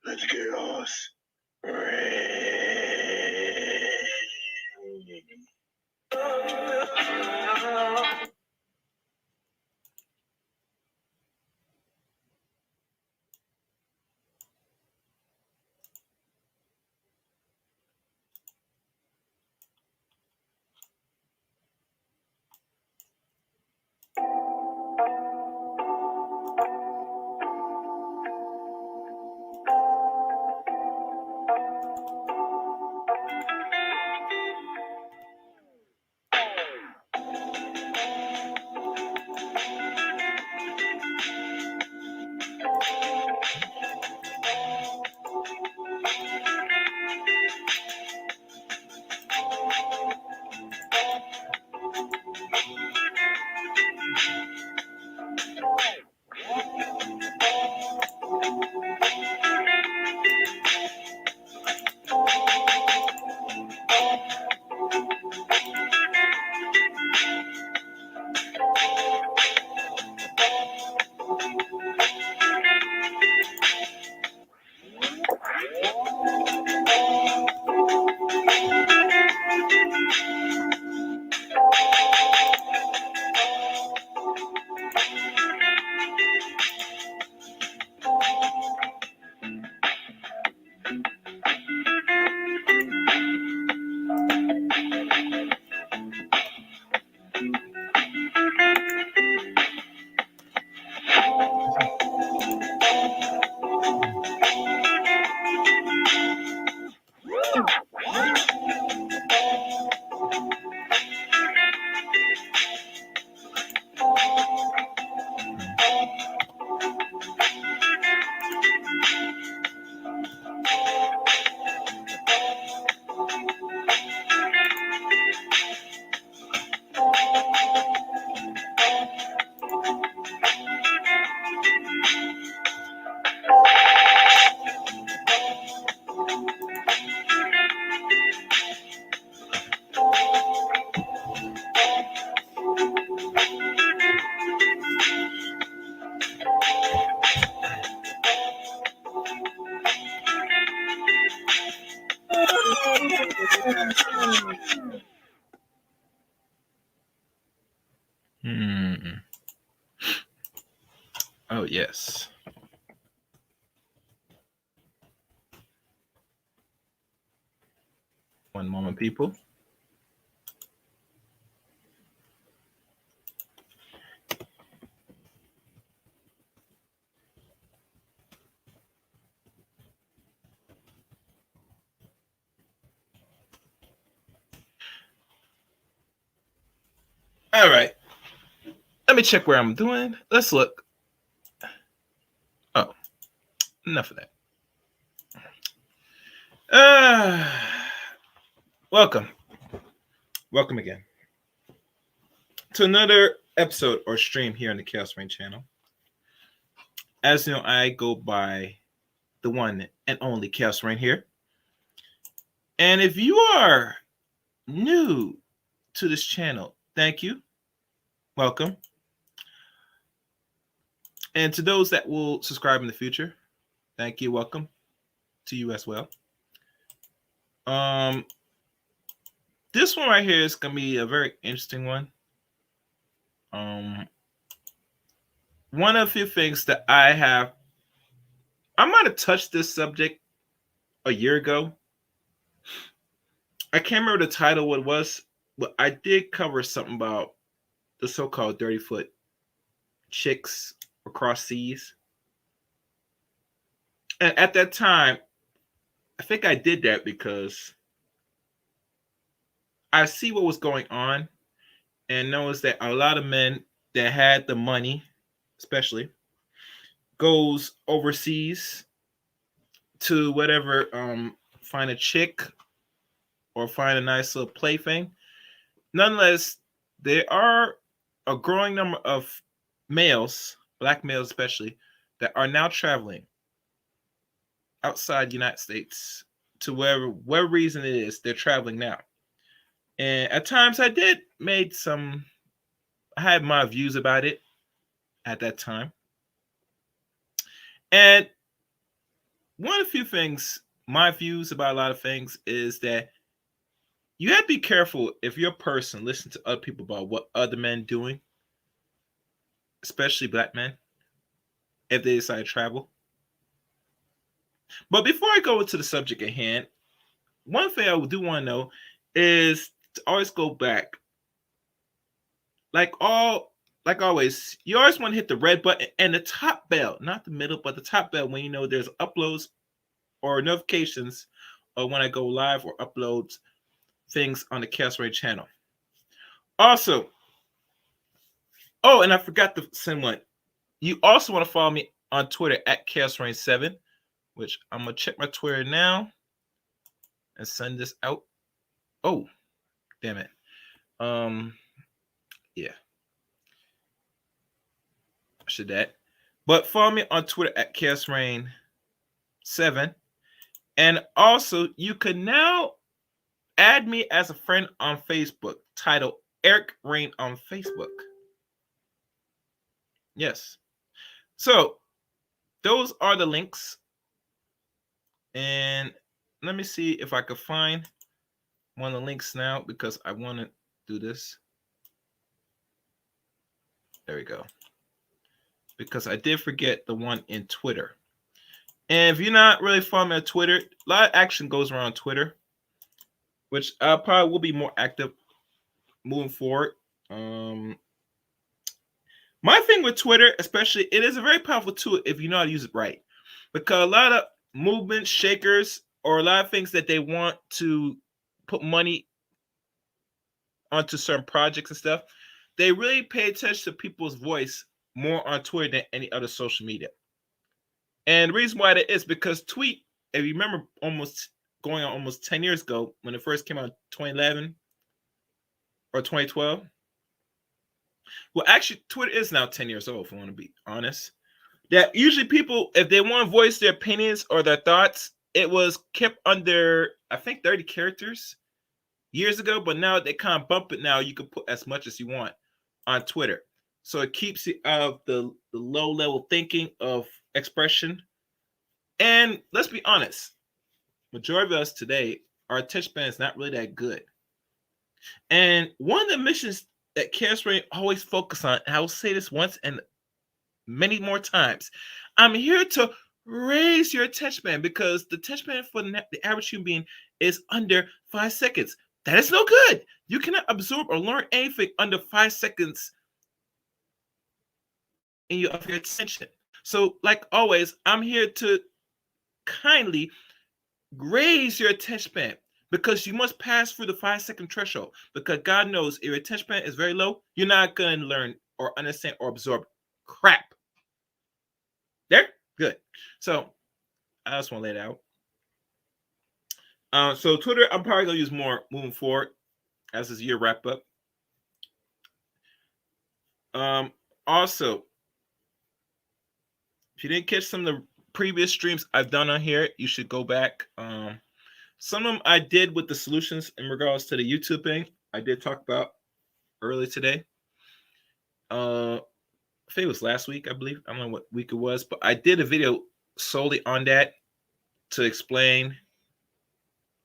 Let's chaos. Oh, yes. One moment, people. All right. Let me check where I'm doing. Let's look. Oh, enough of that. Welcome. Welcome again to another episode or stream here on the Chaos Rain channel. As you know, I go by the one and only Chaos Rain here. And if you are new to this channel, thank you. Welcome. And to those that will subscribe in the future, thank you. Welcome to you as well. This one right here is gonna be a very interesting one. One of the few things that I might have touched this subject a year ago. I can't remember the title, what it was, but I did cover something about the so-called dirty foot chicks across seas. And at that time, I think I did that because I see what was going on and noticed that a lot of men that had the money, especially, goes overseas to whatever, find a chick or find a nice little plaything. Nonetheless, there are a growing number of males, black males especially, that are now traveling outside the United States to whatever reason it is, they're traveling now. And at times I had my views about it at that time. And one of the few things, my views about a lot of things is that you have to be careful if you're a person listening to other people about what other men doing, especially black men, if they decide to travel. But before I go into the subject at hand, one thing I do want to know is to always go back. Like always, you always want to hit the red button and the top bell, not the middle, but the top bell when you know there's uploads or notifications or when I go live or upload things on the Chaos Rain channel. Also, and I forgot to send one. You also want to follow me on Twitter at Chaos Rain 7, which I'm gonna check my Twitter now and send this out. Oh, damn it. Yeah. Should that. But follow me on Twitter at Chaos Rain 7. And also, you can now add me as a friend on Facebook, titled Eric Rain on Facebook. Yes. So, those are the links. And let me see if I could find one of the links now because I want to do this. There we go. Because I did forget the one in Twitter. And if you're not really following me on Twitter, a lot of action goes around Twitter, which I probably will be more active moving forward. My thing with Twitter, especially, it is a very powerful tool if you know how to use it right. Because a lot of movements, shakers, or a lot of things that they want to put money onto certain projects and stuff, they really pay attention to people's voice more on Twitter than any other social media. And the reason why that is because tweet, if you remember, going on almost 10 years ago when it first came out, 2011 or 2012. Well, actually, Twitter is now 10 years old, if I want to be honest. That usually people, if they want to voice their opinions or their thoughts, it was kept under, I think, 30 characters years ago. But now they kind of bump it now. You can put as much as you want on Twitter. So it keeps you out of the low-level thinking of expression. And let's be honest, majority of us today, our attention span is not really that good. And one of the missions that Cameron always focus on, and I will say this once and many more times, I'm here to raise your attention span, because the attention span for the average human being is under 5 seconds. That is no good. You cannot absorb or learn anything under 5 seconds of your attention. So, like always, I'm here to kindly raise your attention span, because you must pass through the 5 second threshold. Because God knows if your attention span is very low, you're not going to learn or understand or absorb crap. There? Good. So, I just want to lay it out. So, Twitter, I'm probably going to use more moving forward as this year wrap up. Also, if you didn't catch some of the previous streams I've done on here, you should go back. Some of them I did with the solutions in regards to the YouTube thing. I did talk about early today. I think it was last week, I believe. I don't know what week it was, but I did a video solely on that to explain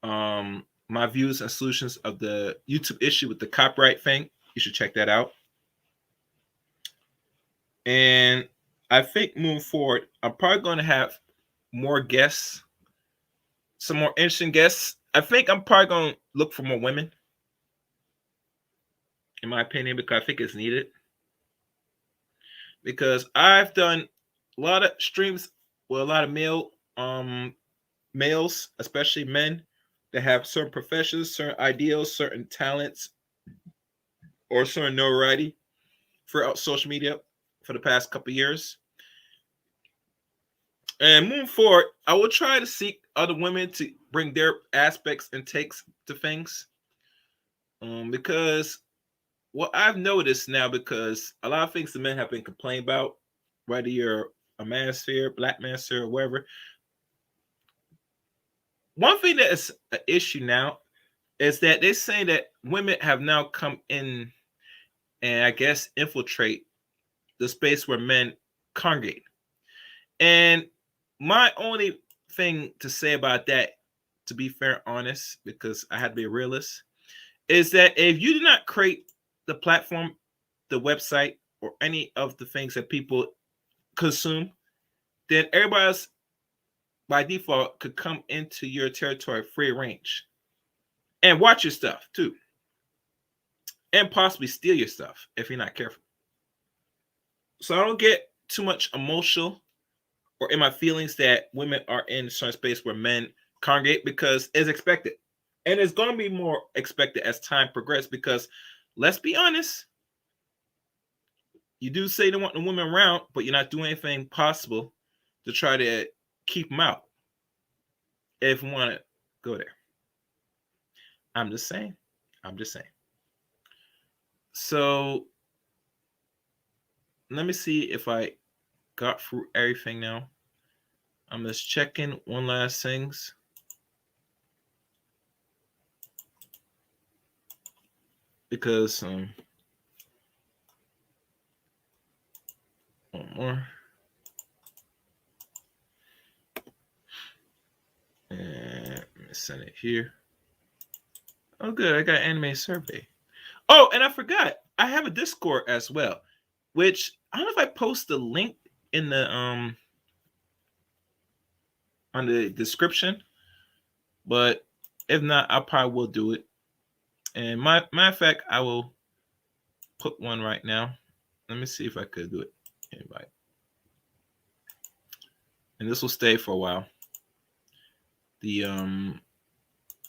my views and solutions of the YouTube issue with the copyright thing. You should check that out. And I think moving forward, I'm probably going to have more guests, some more interesting guests. I think I'm probably going to look for more women, in my opinion, because I think it's needed. Because I've done a lot of streams with a lot of males, especially men, that have certain professions, certain ideals, certain talents, or certain notoriety for social media for the past couple of years. And moving forward, I will try to seek other women to bring their aspects and takes to things. Because what I've noticed now, because a lot of things the men have been complaining about, whether you're a manosphere, black manosphere, or whatever. One thing that is an issue now is that they're saying that women have now come in and I guess infiltrate the space where men congregate. And my only thing to say about that, to be fair and honest, because I had to be a realist, is that if you do not create the platform, the website, or any of the things that people consume, then everybody else by default could come into your territory free range and watch your stuff too, and possibly steal your stuff if you're not careful. So I don't get too much emotional or in my feelings that women are in a certain space where men congregate, because it's expected. And it's going to be more expected as time progresses, because let's be honest, you do say you don't want the women around, but you're not doing anything possible to try to keep them out if you want to go there. I'm just saying. So let me see if I got through everything now. I'm just checking one last things. Because one more. And let me send it here. Oh, good. I got anime survey. Oh, and I forgot. I have a Discord as well, which I don't know if I post the link in the on the description, but if not, I probably will do it. And matter of fact, I will put one right now. Let me see if I could do it. Invite. And this will stay for a while. The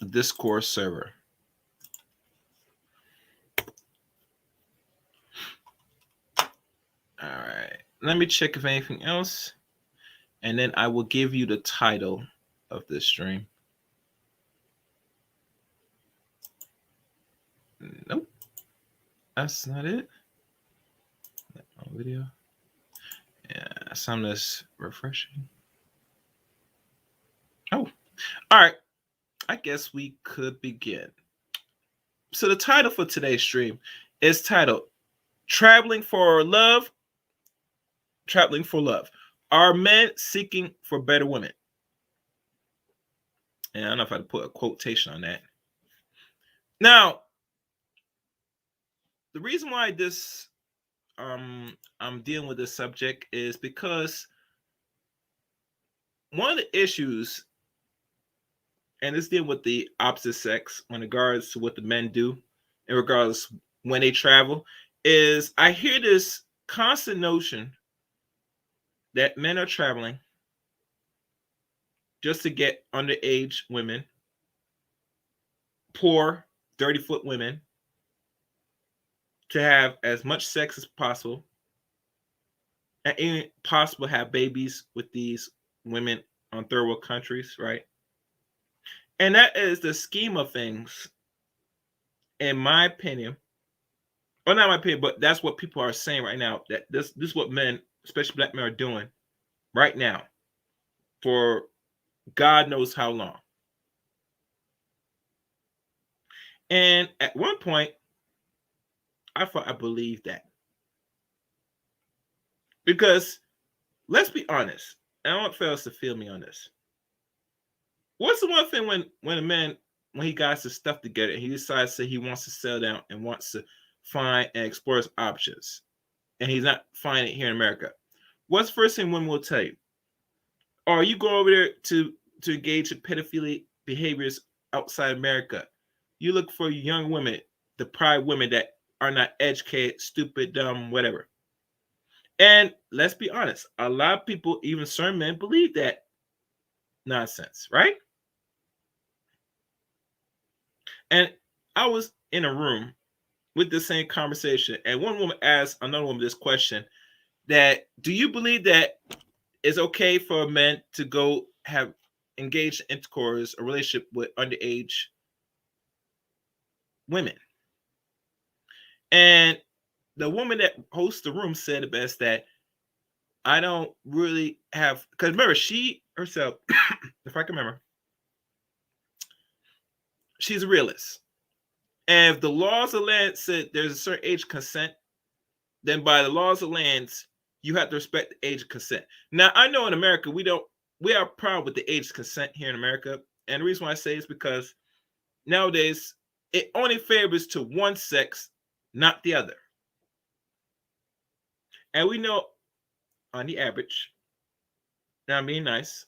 Discord server. All right. Let me check if anything else, and then I will give you the title of this stream. Nope. That's not it. Video. Yeah, some that's refreshing. Oh, all right. I guess we could begin. So the title for today's stream is titled Traveling for Love. Traveling for Love. Are men seeking for better women? And I don't know if I put a quotation on that. Now, the reason why this I'm dealing with this subject is because one of the issues, and it's dealing with the opposite sex when regards to what the men do in regards when they travel, is I hear this constant notion that men are traveling just to get underage women, poor, dirty-foot women, to have as much sex as possible, and even possible have babies with these women on third world countries, right? And that is the scheme of things, in my opinion. Well, not my opinion, but that's what people are saying right now. That this is what men, especially black men, are doing right now for God knows how long. And at one point, I thought I believed that. Because let's be honest, and I want fellas to feel me on this. What's the one thing when a man, when he got his stuff together and he decides that he wants to settle down and wants to find and explore his options, and he's not finding it here in America? What's the first thing women will tell you? Or you go over there to engage in pedophilia behaviors outside America. You look for young women, deprived women that are not educated, stupid, dumb, whatever. And let's be honest, a lot of people, even certain men, believe that nonsense, right? And I was in a room with the same conversation, and one woman asked another woman this question: that do you believe that it's okay for men to go have engaged in intercourse, a relationship with underage women? And the woman that hosts the room said the best, that I don't really have, because remember, she herself, if I can remember, she's a realist. And if the laws of land said there's a certain age of consent, then by the laws of lands, you have to respect the age of consent. Now, I know in America, we are proud with the age of consent here in America. And the reason why I say is because nowadays, it only favors to one sex, not the other. And we know on the average, now I'm being nice,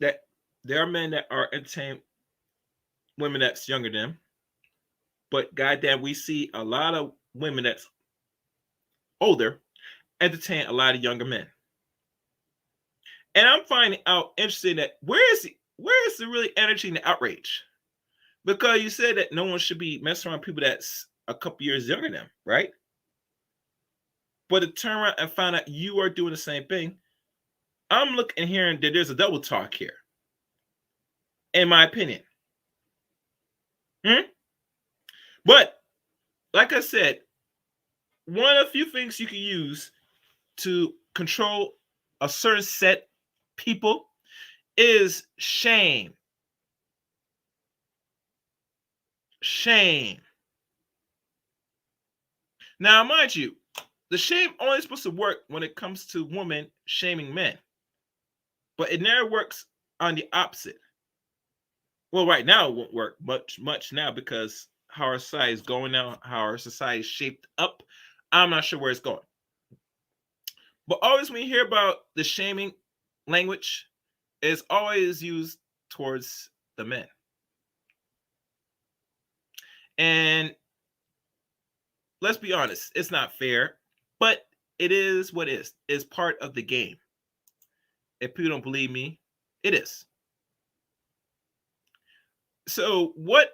that there are men that are entertaining women that's younger than them. But goddamn, we see a lot of women that's older entertain a lot of younger men. And I'm finding out interesting that where is the really energy and the outrage? Because you said that no one should be messing around people that's a couple years younger than them, right? But to turn around and find out you are doing the same thing, I'm looking and hearing that there's a double talk here, in my opinion. But like I said, one of the few things you can use to control a certain set people is shame. Shame. Now, mind you, the shame only is supposed to work when it comes to women shaming men, but it never works on the opposite. Well, right now it won't work much now, because how our society is going now, how our society is shaped up. I'm not sure where it's going. But always when you hear about the shaming language, it's always used towards the men. And let's be honest, it's not fair, but it is what it is. It's part of the game. If people don't believe me, it is. So what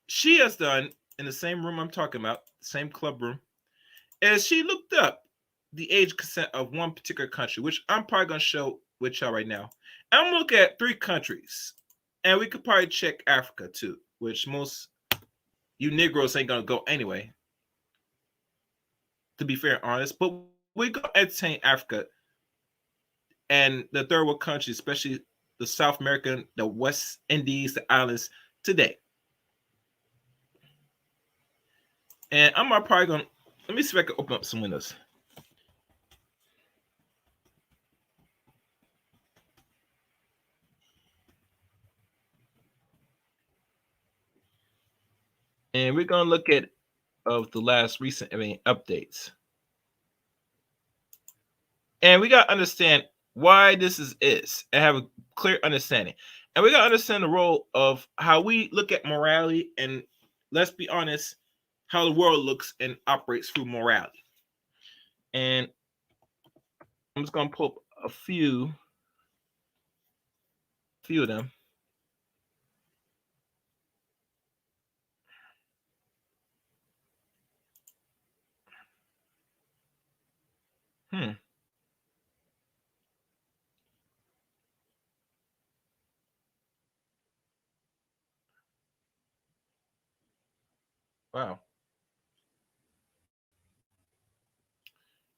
she has done in the same room I'm talking about, same club room, is she looked up the age consent of one particular country, which I'm probably going to show with y'all right now. And I'm going to look at 3 countries. And we could probably check Africa too, which most you Negroes ain't going to go anyway, to be fair and honest. But we go entertain Africa and the third world countries, especially the South American, the West Indies, the islands today. And I'm probably going to, let me see if I can open up some windows. and we're gonna look at of the last recent updates, and we gotta understand why this is and have a clear understanding, and we gotta understand the role of how we look at morality, and let's be honest, how the world looks and operates through morality. And I'm just gonna pull up a few of them. Hmm. Wow.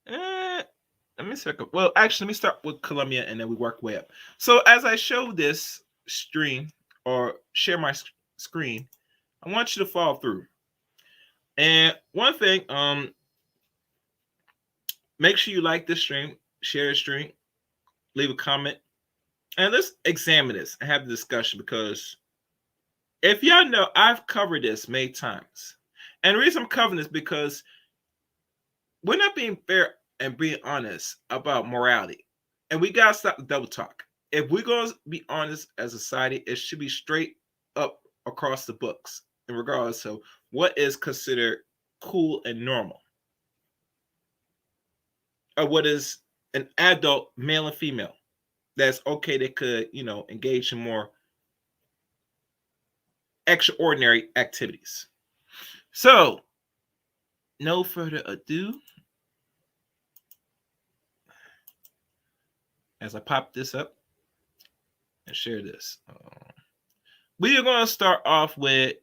Eh, let me see. Well, actually, let me start with Colombia, and then we work way up. So, as I show this stream or share my screen, I want you to follow through. And one thing, make sure you like this stream, share the stream, leave a comment, and let's examine this and have the discussion. Because if y'all know, I've covered this many times, and the reason I'm covering this because we're not being fair and being honest about morality. And we gotta stop the double talk. If we're gonna be honest as a society, it should be straight up across the books in regards to what is considered cool and normal. Or what is an adult male and female that's okay, they could, engage in more extraordinary activities. So, no further ado, as I pop this up and share this. We are going to start off with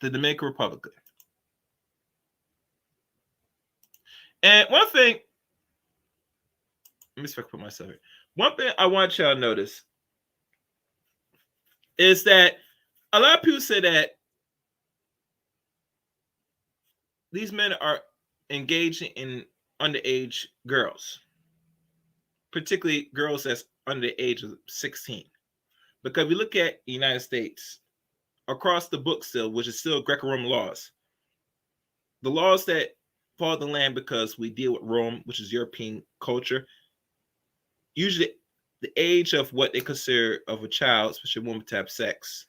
the Dominican Republic. And one thing, let me see if I can put myself here. One thing I want y'all to notice is that a lot of people say that these men are engaging in underage girls, particularly girls that's under the age of 16. Because if you look at the United States, across the book still, which is still Greco-Roman laws, the laws that fall the land because we deal with Rome, which is European culture, usually the age of what they consider of a child, especially a woman, to have sex.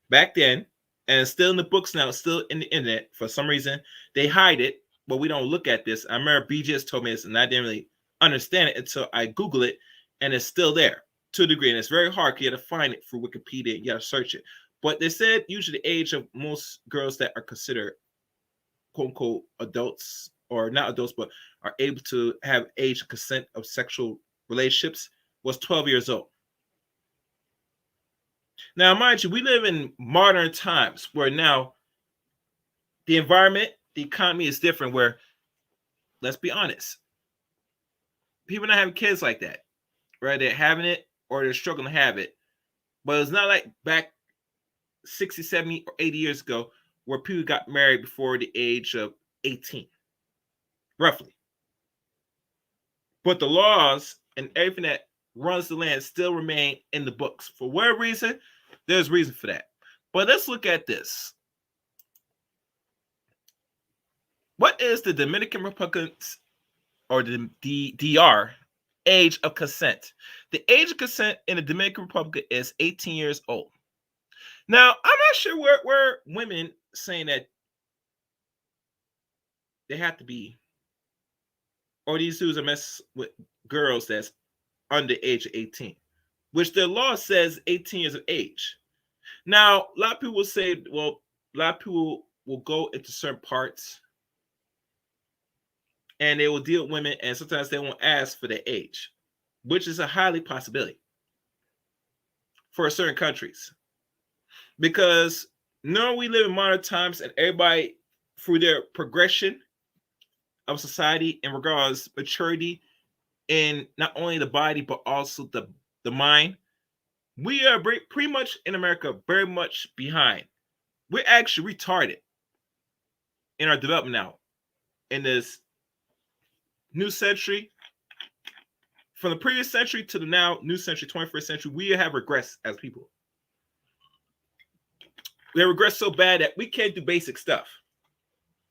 Back then, and it's still in the books now, it's still in the internet. For some reason, they hide it, but we don't look at this. I remember BGS told me this, and I didn't really understand it until I Google it, and it's still there to a degree. And it's very hard. You got to find it through Wikipedia. You got to search it. But they said usually the age of most girls that are considered quote unquote adults, or not adults, but are able to have age consent of sexual relationships, was 12 years old. Now, mind you, we live in modern times where now the environment, the economy is different, where, let's be honest, people not having kids like that, right? They're having it or they're struggling to have it. But it's not like back 60, 70, or 80 years ago where people got married before the age of 18, roughly. But the laws and everything that runs the land still remain in the books. For whatever reason, there's reason for that. But let's look at this. What is the Dominican Republic or the DR age of consent? The age of consent in the Dominican Republic is 18 years old. Now, I'm not sure where women saying that they have to be, or these dudes are messing with girls that's under the age of 18, which the law says 18 years of age. Now, a lot of people will say, well, a lot of people will go into certain parts and they will deal with women, and sometimes they won't ask for their age, which is a highly possibility for certain countries. Because now we live in modern times, and everybody, through their progression of society in regards maturity in not only the body but also the mind, we are pretty much in America very much behind. We're actually retarded in our development now in this new century. From the previous century to the now new century, 21st century, we have regressed as people. they regress so bad that we can't do basic stuff.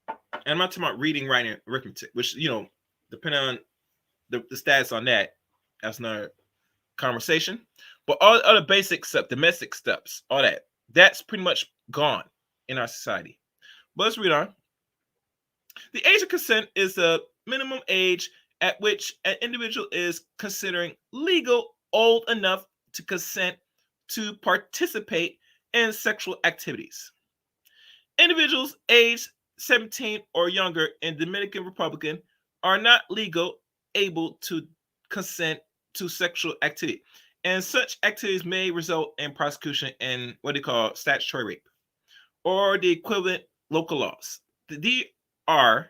And I'm not talking about reading, writing, arithmetic, which, depending on the status on that, that's another conversation. But all the other basic stuff, domestic steps, all that's pretty much gone in our society. But let's read on. The age of consent is the minimum age at which an individual is considering legal old enough to consent to participate in sexual activities. Individuals aged 17 or younger in Dominican Republic are not legal able to consent to sexual activity, and such activities may result in prosecution and what they call statutory rape or the equivalent local laws. The DR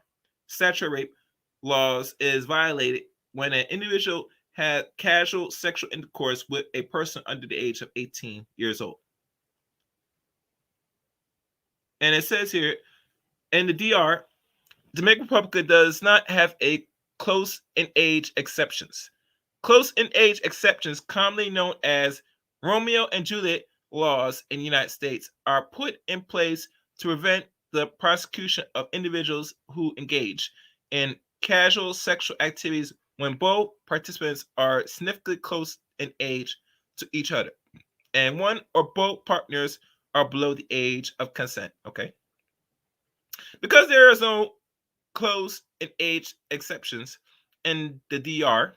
statutory rape laws is violated when an individual had casual sexual intercourse with a person under the age of 18 years old. And it says here, in the DR, Dominican Republic does not have a close in age exceptions. Close in age exceptions, commonly known as Romeo and Juliet laws in the United States, are put in place to prevent the prosecution of individuals who engage in casual sexual activities when both participants are significantly close in age to each other, and one or both partners are below the age of consent. Okay. Because there is no close in age exceptions in the DR,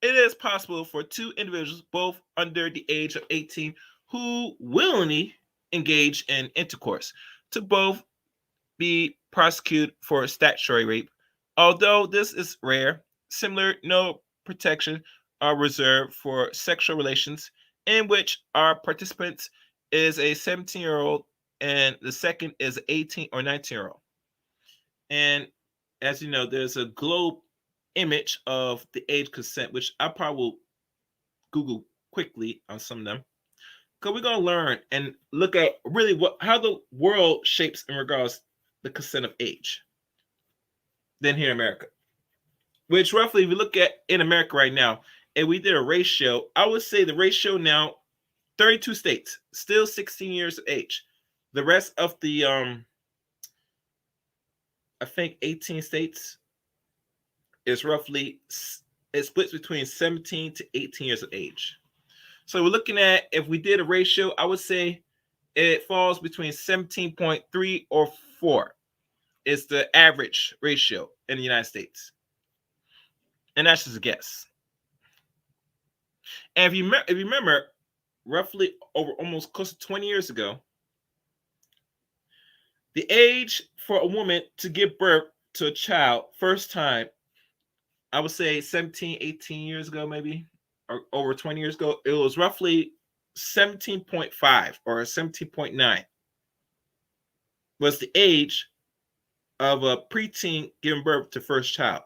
it is possible for two individuals, both under the age of 18, who willingly engage in intercourse, to both be prosecuted for statutory rape. Although this is rare, similar no protection are reserved for sexual relations in which our participants is a 17-year-old and the second is an 18 or 19-year-old. And as you know, there's a globe image of the age consent, which I probably will Google quickly on some of them, because we're going to learn and look at really how the world shapes in regards to the consent of age than here in America. Which roughly, if we look at in America right now, and we did a ratio, I would say the ratio now, 32 states, still 16 years of age. The rest of the, I think 18 states is roughly, it splits between 17 to 18 years of age. So we're looking at, if we did a ratio, I would say it falls between 17.3 or 4 is the average ratio in the United States. And that's just a guess. And if you remember, roughly over almost close to 20 years ago, the age for a woman to give birth to a child first time, I would say 17, 18 years ago, maybe, or over 20 years ago, it was roughly 17.5 or 17.9 was the age of a preteen giving birth to first child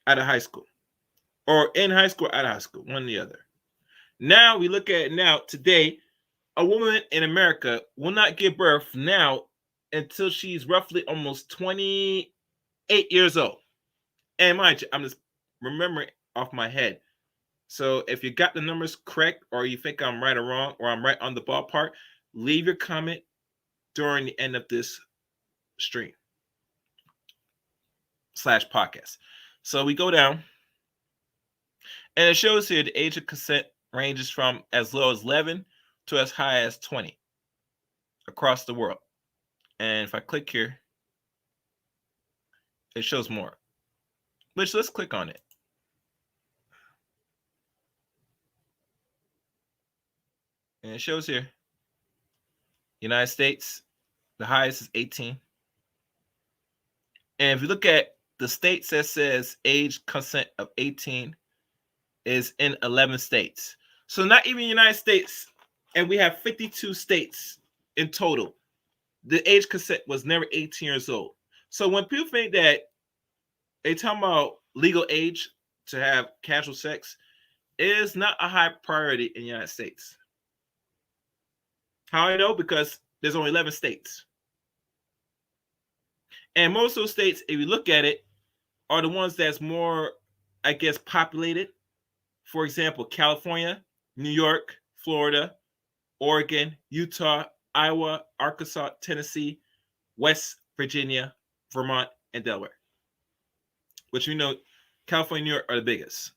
out of high school, or in high school, out of high school, one or the other. Now we look at it now, today, a woman in America will not give birth now until she's roughly almost 28 years old. And mind you, I'm just remembering off my head. So if you got the numbers correct, or you think I'm right or wrong, or I'm right on the ballpark, leave your comment during the end of this stream / podcast. So we go down, and it shows here the age of consent ranges from as low as 11 to as high as 20 across the world. And if I click here, it shows more. Which, let's click on it. And it shows here, United States, the highest is 18. And if you look at the states that says age consent of 18 is in 11 states. So not even the United States, and we have 52 states in total. The age consent was never 18 years old. So when people think that they talk about legal age to have casual sex, it is not a high priority in the United States. How I know? Because there's only 11 states. And most of those states, if you look at it, are the ones that's more, I guess, populated. For example, California, New York, Florida, Oregon, Utah, Iowa, Arkansas, Tennessee, West Virginia, Vermont, and Delaware. Which we know California and New York are the biggest.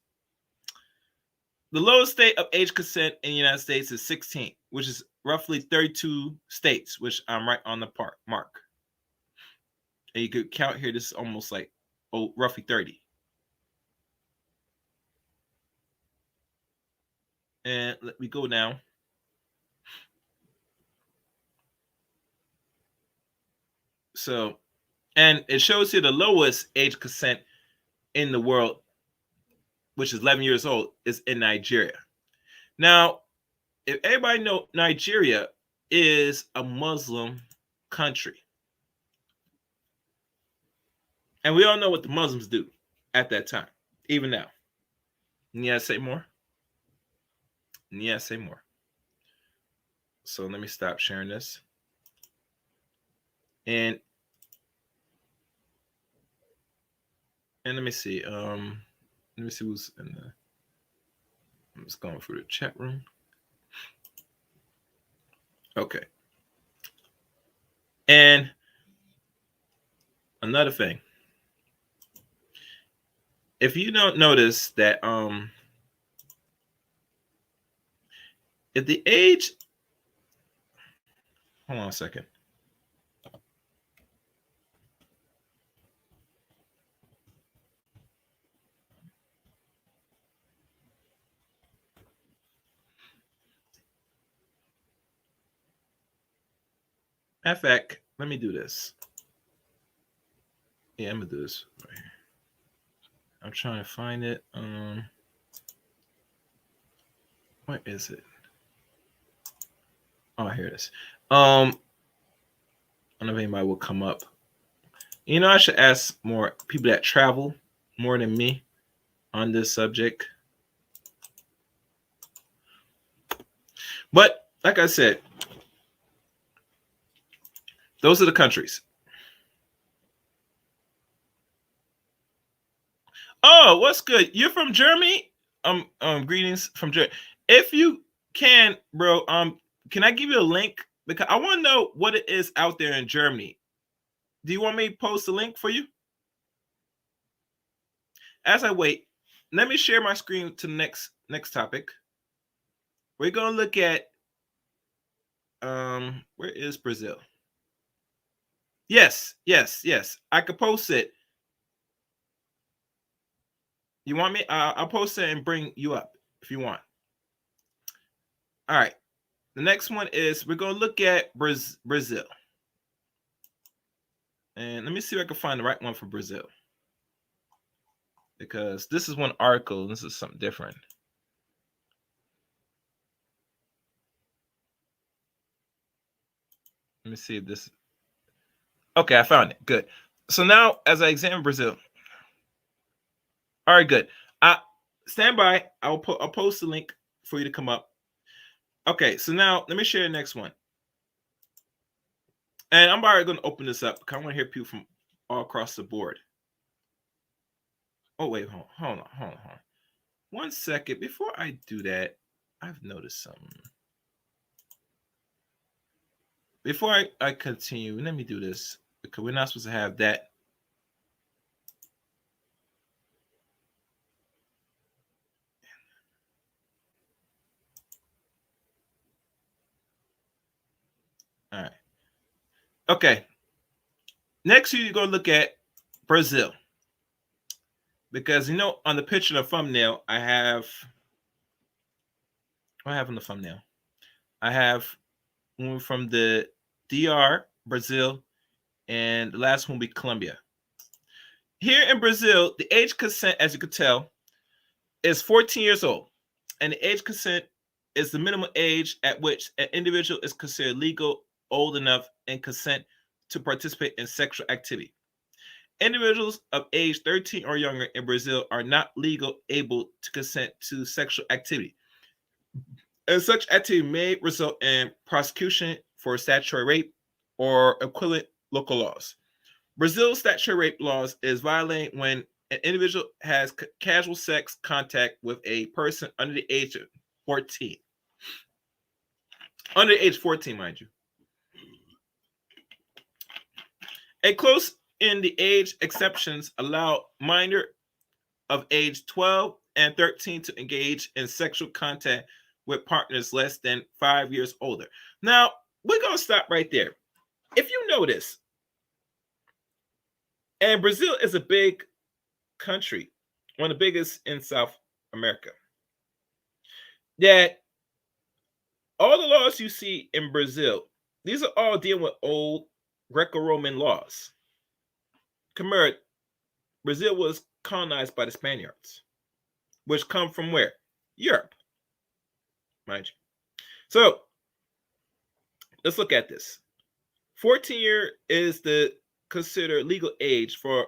The lowest state of age consent in the United States is 16, which is roughly 32 states, which I'm right on the mark. And you could count here, this is almost like roughly 30. And let me go now. So, and it shows here the lowest age consent in the world, which is 11 years old, is in Nigeria. Now, if everybody know, Nigeria is a Muslim country. And we all know what the Muslims do at that time, even now. Need I say more? Need I say more? So let me stop sharing this. And let me see. Let me see who's in the. I'm just going through the chat room. Okay. And another thing. If you don't notice that if the age, hold on a second. In fact, let me do this. Yeah, I'm gonna do this right here. I'm trying to find it. What is it? Oh, here it is. I don't know if anybody will come up. You know, I should ask more people that travel more than me on this subject. But like I said, those are the countries. Oh, what's good? You're from Germany? Greetings from Germany. If you can, bro, can I give you a link? Because I want to know what it is out there in Germany. Do you want me to post a link for you? As I wait, let me share my screen to the next topic. We're gonna look at where is Brazil? Yes. I could post it. You want me? I'll post it and bring you up if you want. All right. The next one is we're gonna look at Brazil. And let me see if I can find the right one for Brazil. Because this is one article, and this is something different. Let me see if this. Okay, I found it. Good. So now, as I examine Brazil. All right, good. Stand by. I'll post the link for you to come up. Okay, so now let me share the next one. And I'm already going to open this up because I want to hear people from all across the board. Oh, wait, hold on. 1 second. Before I do that, I've noticed something. Before I continue, let me do this because we're not supposed to have that. All right. Okay. Next, you're going to look at Brazil. Because, you know, on the picture in the thumbnail, I have... What I have on the thumbnail? I have one from the DR, Brazil, and the last one will be Colombia. Here in Brazil, the age consent, as you could tell, is 14 years old. And the age consent is the minimum age at which an individual is considered legal, old enough, and consent to participate in sexual activity. Individuals of age 13 or younger in Brazil are not legal able to consent to sexual activity. And such activity may result in prosecution for statutory rape or equivalent local laws. Brazil's statutory rape laws is violated when an individual has casual sex contact with a person under the age of 14. Under age 14, mind you. A close in the age exceptions allow minor of age 12 and 13 to engage in sexual contact with partners less than 5 years older. Now, we're going to stop right there. If you notice, and Brazil is a big country, one of the biggest in South America, that all the laws you see in Brazil, these are all dealing with old Greco-Roman laws. Remember, Brazil was colonized by the Spaniards, which come from where? Europe, mind you. So let's look at this. 14 years is the considered legal age for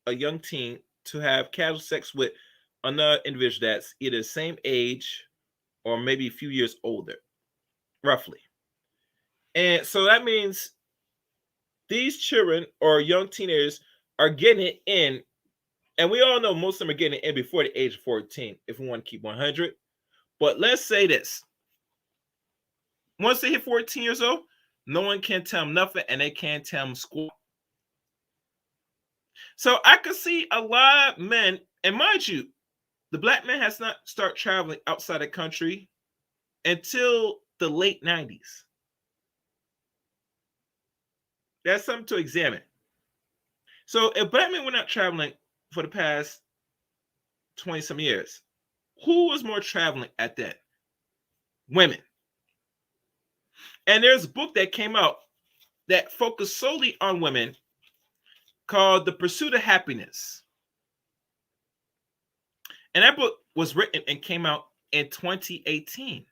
a young teen to have casual sex with another individual that's either the same age or maybe a few years older, roughly. And so that means these children or young teenagers are getting it in, and we all know most of them are getting it in before the age of 14, if we want to keep 100. But let's say this. Once they hit 14 years old, no one can tell them nothing, and they can't tell them squat. So I could see a lot of men, and mind you, the black man has not started traveling outside the country until the late 90s. That's something to examine. So if black men were not traveling for the past 20 some years, who was more traveling at that? Women. And there's a book that came out that focused solely on women called The Pursuit of Happiness. And that book was written and came out in 2018.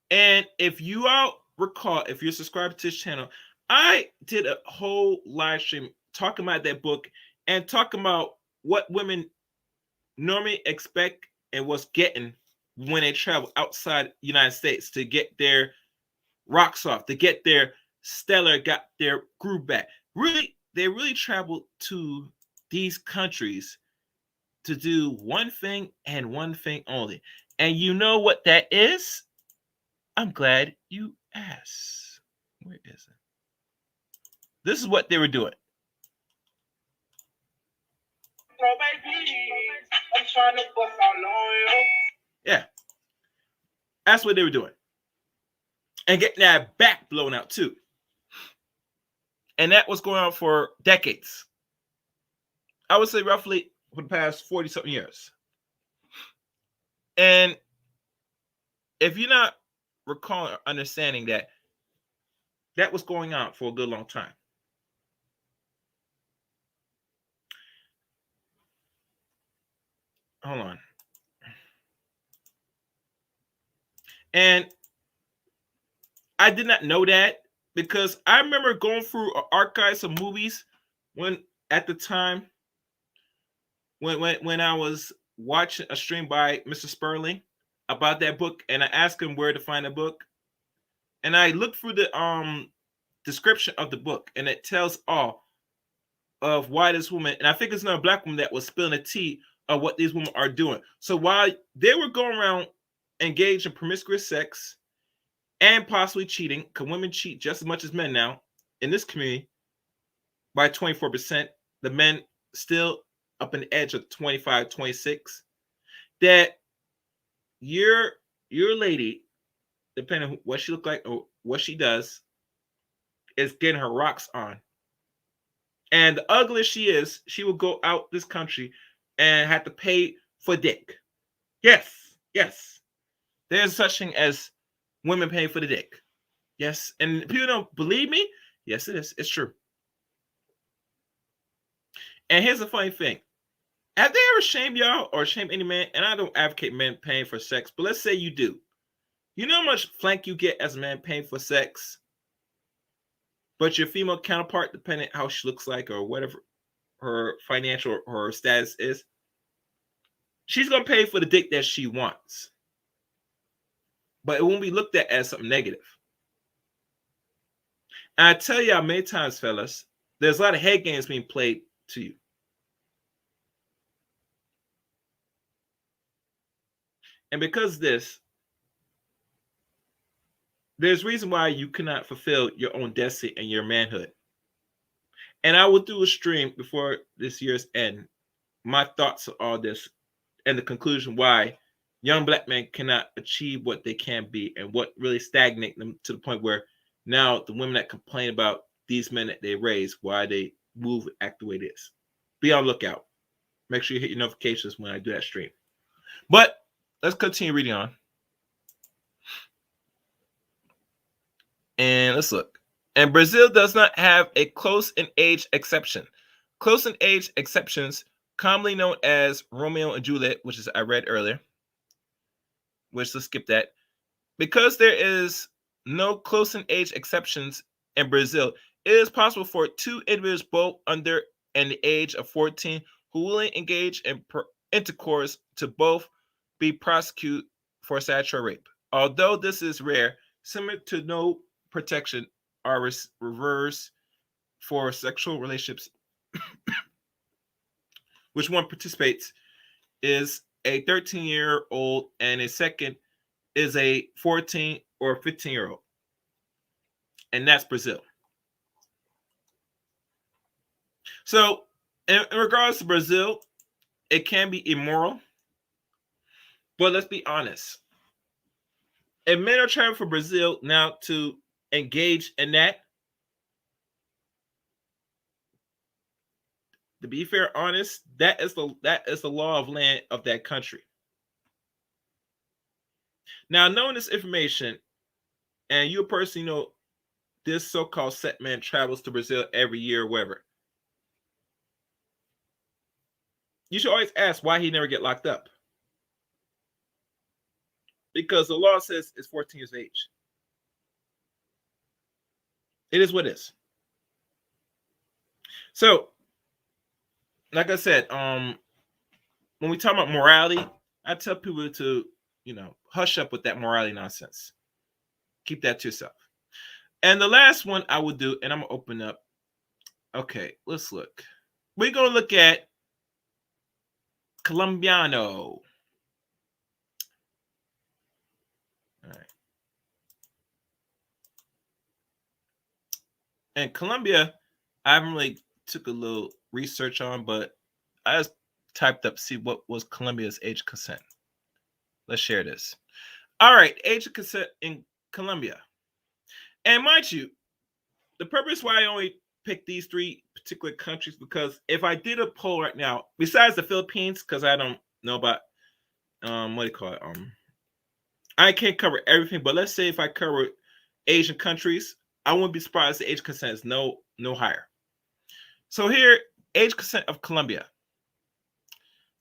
And if you all recall, if you're subscribed to this channel, I did a whole live stream talking about that book and talking about what women normally expect and what's getting when they travel outside the United States to get their rocks off, to get their stellar, got their groove back. Really, they really travel to these countries to do one thing and one thing only. And you know what that is? I'm glad you asked. Where is it? This is what they were doing. Yeah. That's what they were doing. And getting that back blown out too. And that was going on for decades. I would say roughly for the past 40-something years. And if you're not recalling or understanding that, that was going on for a good long time. Hold on. And I did not know that because I remember going through archives of movies when at the time when I was watching a stream by Mr. Sperling about that book, and I asked him where to find the book. And I looked through the description of the book, and it tells all of why this woman, and I think it's not a black woman that was spilling the tea of what these women are doing. So while they were going around engaged in promiscuous sex and possibly cheating, because women cheat just as much as men now in this community by 24%, the men still up in the edge of 25, 26, that your lady, depending on what she look like or what she does, is getting her rocks on. And the ugliest she is, she will go out this country and have to pay for dick. Yes, yes. There's such thing as women paying for the dick. Yes, and people don't believe me. Yes, it is. It's true. And here's the funny thing. Have they ever shamed y'all or shamed any man? And I don't advocate men paying for sex, but let's say you do. You know how much flank you get as a man paying for sex? But your female counterpart, depending how she looks like or whatever her financial or her status is, she's going to pay for the dick that she wants. But it won't be looked at as something negative. And I tell y'all many times, fellas, there's a lot of head games being played to you. And because of this, there's reason why you cannot fulfill your own destiny and your manhood. And I will do a stream before this year's end, my thoughts on all this and the conclusion why young black men cannot achieve what they can be and what really stagnate them to the point where now the women that complain about these men that they raise, why they move and act the way it is. Be on the lookout. Make sure you hit your notifications when I do that stream. But let's continue reading on. And let's look. And Brazil does not have a close in age exception. Close in age exceptions, commonly known as Romeo and Juliet, which is I read earlier, which let's skip that. Because there is no close in age exceptions in Brazil, it is possible for two individuals both under and the age of 14 who will engage in intercourse to both be prosecuted for statutory rape. Although this is rare, similar to no protection are reversed for sexual relationships which one participates is a 13-year-old and a second is a 14 or 15-year-old. And that's Brazil. So in regards to Brazil, it can be immoral. But let's be honest. If men are trying for Brazil now to engage in that, to be fair, honest, that is the law of land of that country. Now, knowing this information, and you personally know this so-called set man travels to Brazil every year or whatever, you should always ask why he never get locked up. Because the law says it's 14 years of age. It is what it is. So, like I said, when we talk about morality, I tell people to, hush up with that morality nonsense. Keep that to yourself. And the last one I will do, and I'm going to open up. Okay, let's look. We're going to look at Colombiano. All right. And Colombia, I haven't really took a little research on, but I just typed up, see what was Colombia's age consent. Let's share this. All right, age of consent in Colombia. And mind you, the purpose why I only picked these three particular countries, because if I did a poll right now, besides the Philippines, because I don't know about, what do you call it? I can't cover everything, but let's say if I cover Asian countries, I wouldn't be surprised the age consent is no higher. So here, age consent of Colombia.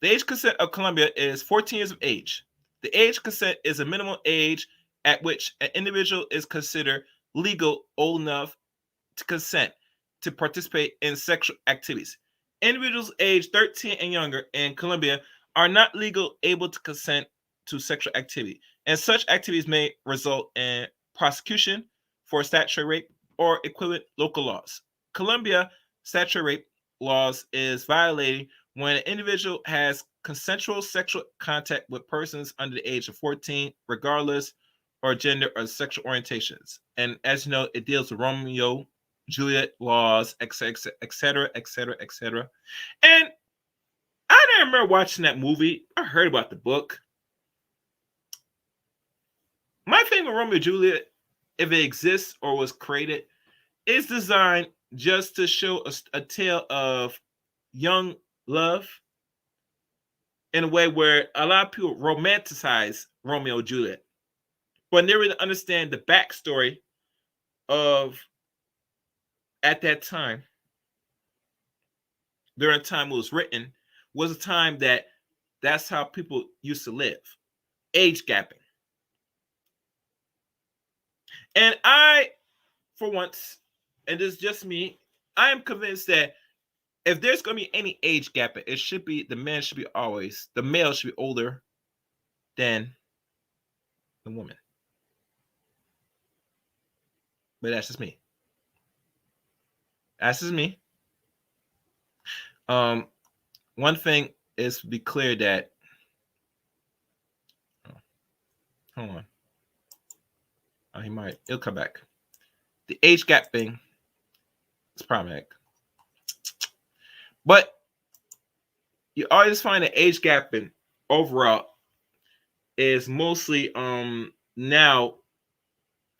The age consent of Colombia is 14 years of age. The age consent is a minimum age at which an individual is considered legal old enough to consent to participate in sexual activities. Individuals aged 13 and younger in Colombia are not legally able to consent to sexual activity, and such activities may result in prosecution for statutory rape or equivalent local laws. Colombia statutory rape laws is violated when an individual has consensual sexual contact with persons under the age of 14, regardless or gender or sexual orientations. And as you know, it deals with Romeo, Juliet laws, etc., etc., etc., etc. And I didn't remember watching that movie. I heard about the book. My thing with Romeo and Juliet, if it exists or was created, is designed just to show a tale of young love in a way where a lot of people romanticize Romeo and Juliet, but never really understand the backstory of at that time, during the time it was written, was a time that's how people used to live. Age gapping. And I, for once, and this is just me, I am convinced that if there's going to be any age gap, it should be the male should be older than the woman. But that's just me. That's just me. One thing is to be clear that hold on. Oh, he'll come back. The age gap thing is problematic. But you always find the age gap in overall is mostly now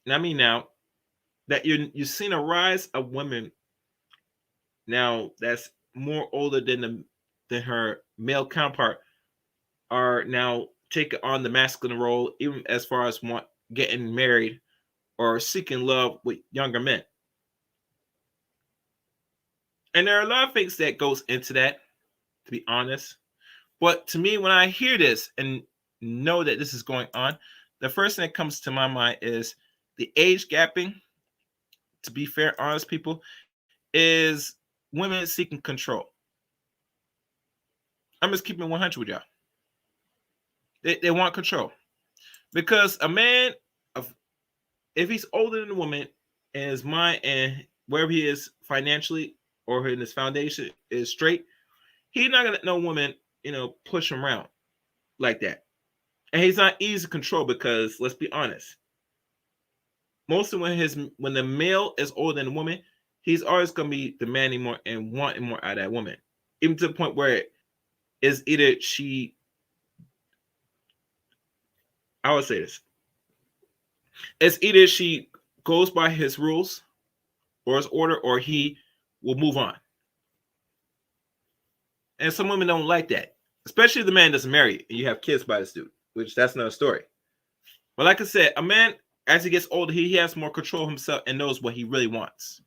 that you're seeing a rise of women now that's more older than her male counterpart are now taking on the masculine role, even as far as getting married or seeking love with younger men. And there are a lot of things that goes into that, to be honest. But to me, when I hear this and know that this is going on, the first thing that comes to my mind is the age gapping. To be fair, honest people, is women seeking control. I'm just keeping 100 with y'all. They want control because a man, if he's older than a woman, and his mind and wherever he is financially or in his foundation is straight, he's not gonna let no woman, push him around like that. And he's not easy to control because let's be honest, mostly when the male is older than the woman, he's always gonna be demanding more and wanting more out of that woman, even to the point where it's either I would say this. It's either she goes by his rules or his order, or he will move on. And some women don't like that, especially if the man doesn't marry you and you have kids by this dude, which that's another story. But like I said, a man, as he gets older, he has more control of himself and knows what he really wants.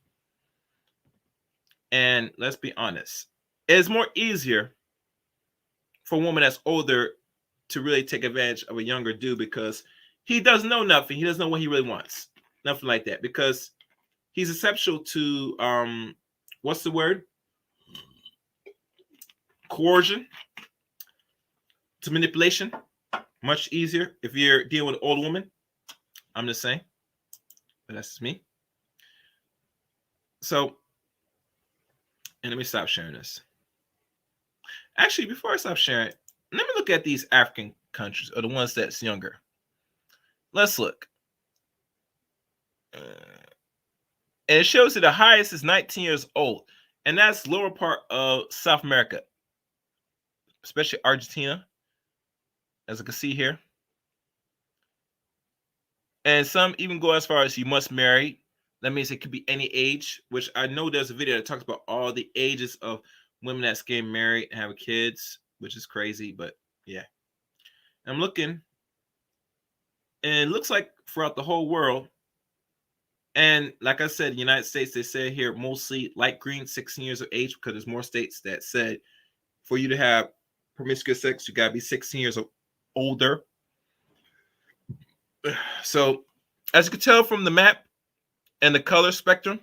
And let's be honest, it's more easier for a woman that's older to really take advantage of a younger dude because he doesn't know nothing. He doesn't know what he really wants. Nothing like that. Because he's susceptible to what's the word? Coercion, to manipulation. Much easier if you're dealing with an old woman. I'm just saying. But that's just me. So, and let me stop sharing this. Actually, before I stop sharing, let me look at these African countries, or the ones that's younger. Let's look. And it shows that the highest is 19 years old. And that's lower part of South America, especially Argentina, as I can see here. And some even go as far as you must marry. That means it could be any age, which I know there's a video that talks about all the ages of women that's getting married and having kids, which is crazy, but yeah. I'm looking, and it looks like throughout the whole world, and like I said, the United States, they say here mostly light green, 16 years of age, because there's more states that said for you to have promiscuous sex, you gotta be 16 years older. So, as you can tell from the map and the color spectrum,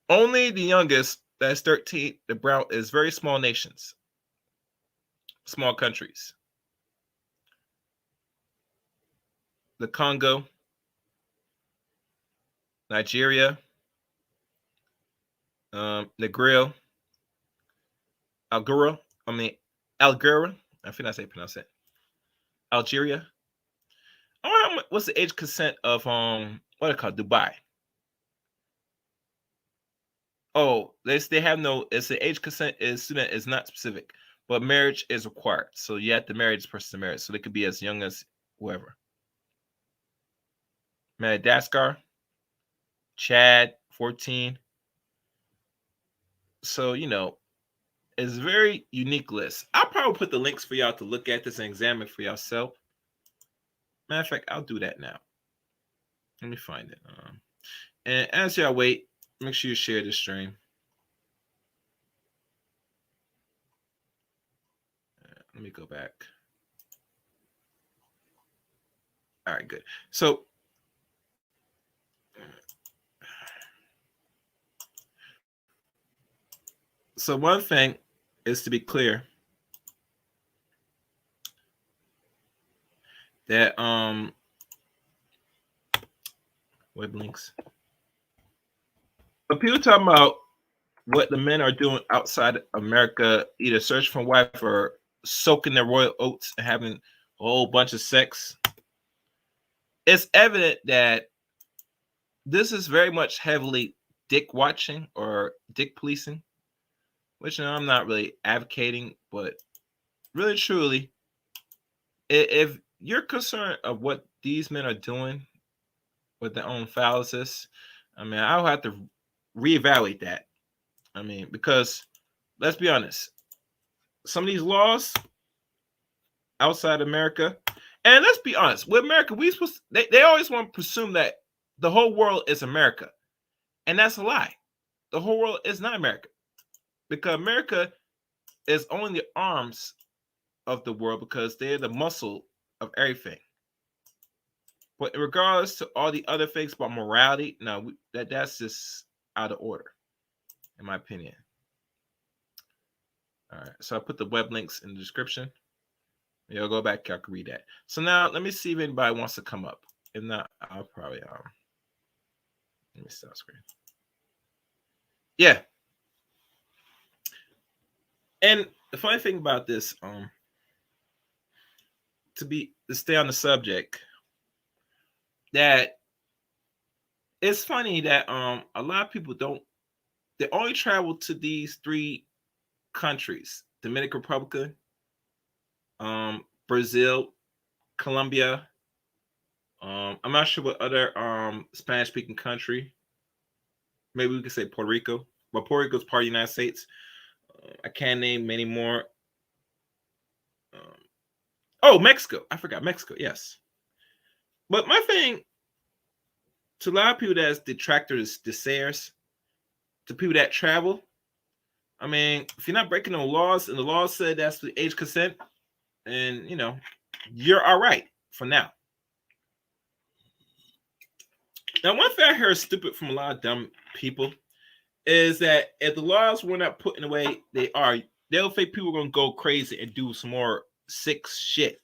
only the youngest, that's 13, the brown, is very small nations, small countries. The Congo, Nigeria, Negril, Algeria, I think that's how you pronounce it. Algeria. I wonder what's the age consent of what are called Dubai? Oh, they have no. It's the age consent is student is not specific, but marriage is required. So you have to marry this person to marry. So they could be as young as whoever. Madagascar, Chad, 14. So it's a very unique list. I'll probably put the links for y'all to look at this and examine for yourself. Matter of fact, I'll do that now. Let me find it. And as y'all wait, make sure you share this stream. Let me go back. All right, good. So one thing is to be clear that web links. But people talking about what the men are doing outside America, either searching for a wife or soaking their royal oats and having a whole bunch of sex. it's evident that this is very much heavily dick watching or dick policing, which I'm not really advocating, but really truly, if you're concerned of what these men are doing with their own phalluses, I mean, I'll have to reevaluate that. I mean, because let's be honest, some of these laws outside America, and let's be honest, with America, they always want to presume that the whole world is America, and that's a lie. The whole world is not America, because America is only the arms of the world because they're the muscle of everything. But in regards to all the other things about morality, no, that's just out of order, in my opinion. All right, so I put the web links in the description. You'll go back, I can read that. So now let me see if anybody wants to come up. If not, I'll probably let me stop screen. Yeah. And the funny thing about this, to stay on the subject, that it's funny that a lot of people they only travel to these 3 countries: Dominican Republic, Brazil, Colombia. I'm not sure what other Spanish speaking country. Maybe we could say Puerto Rico. But Puerto Rico is part of the United States. I can't name many more. Mexico. I forgot Mexico. Yes. But my thing to a lot of people that's detractors, desires, to people that travel, I mean, if you're not breaking no laws and the law said that's the age consent, and you're all right for now. Now, one thing I heard stupid from a lot of dumb people is that if the laws were not put in the way they are, they'll think people are going to go crazy and do some more sick shit.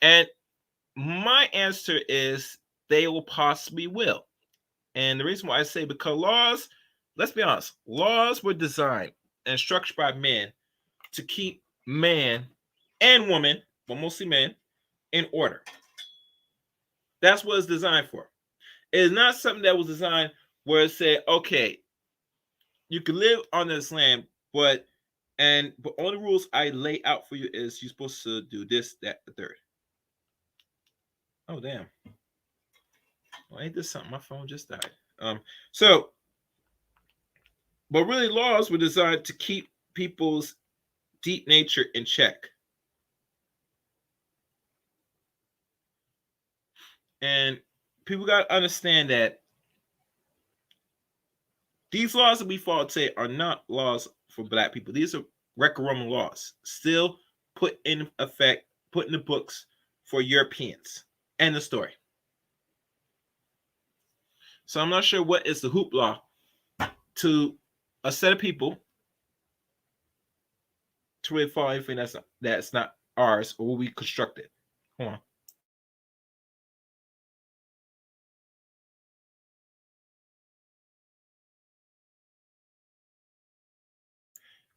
And my answer is they will possibly will. And the reason why I say because laws, let's be honest, laws were designed and structured by men to keep man and woman, but mostly men, in order. That's what it's designed for. It is not something that was designed where it said, okay, you can live on this land, but only rules I lay out for you is you're supposed to do this, that, the third. Oh damn. Well, ain't this something? My phone just died. But really laws were designed to keep people's deep nature in check. And people got to understand that these laws that we follow today are not laws for Black people. These are Greco-Roman laws, still put in effect, put in the books for Europeans. End of story. So I'm not sure what is the hoopla to a set of people to really follow anything that's not ours or what we constructed. Hold on.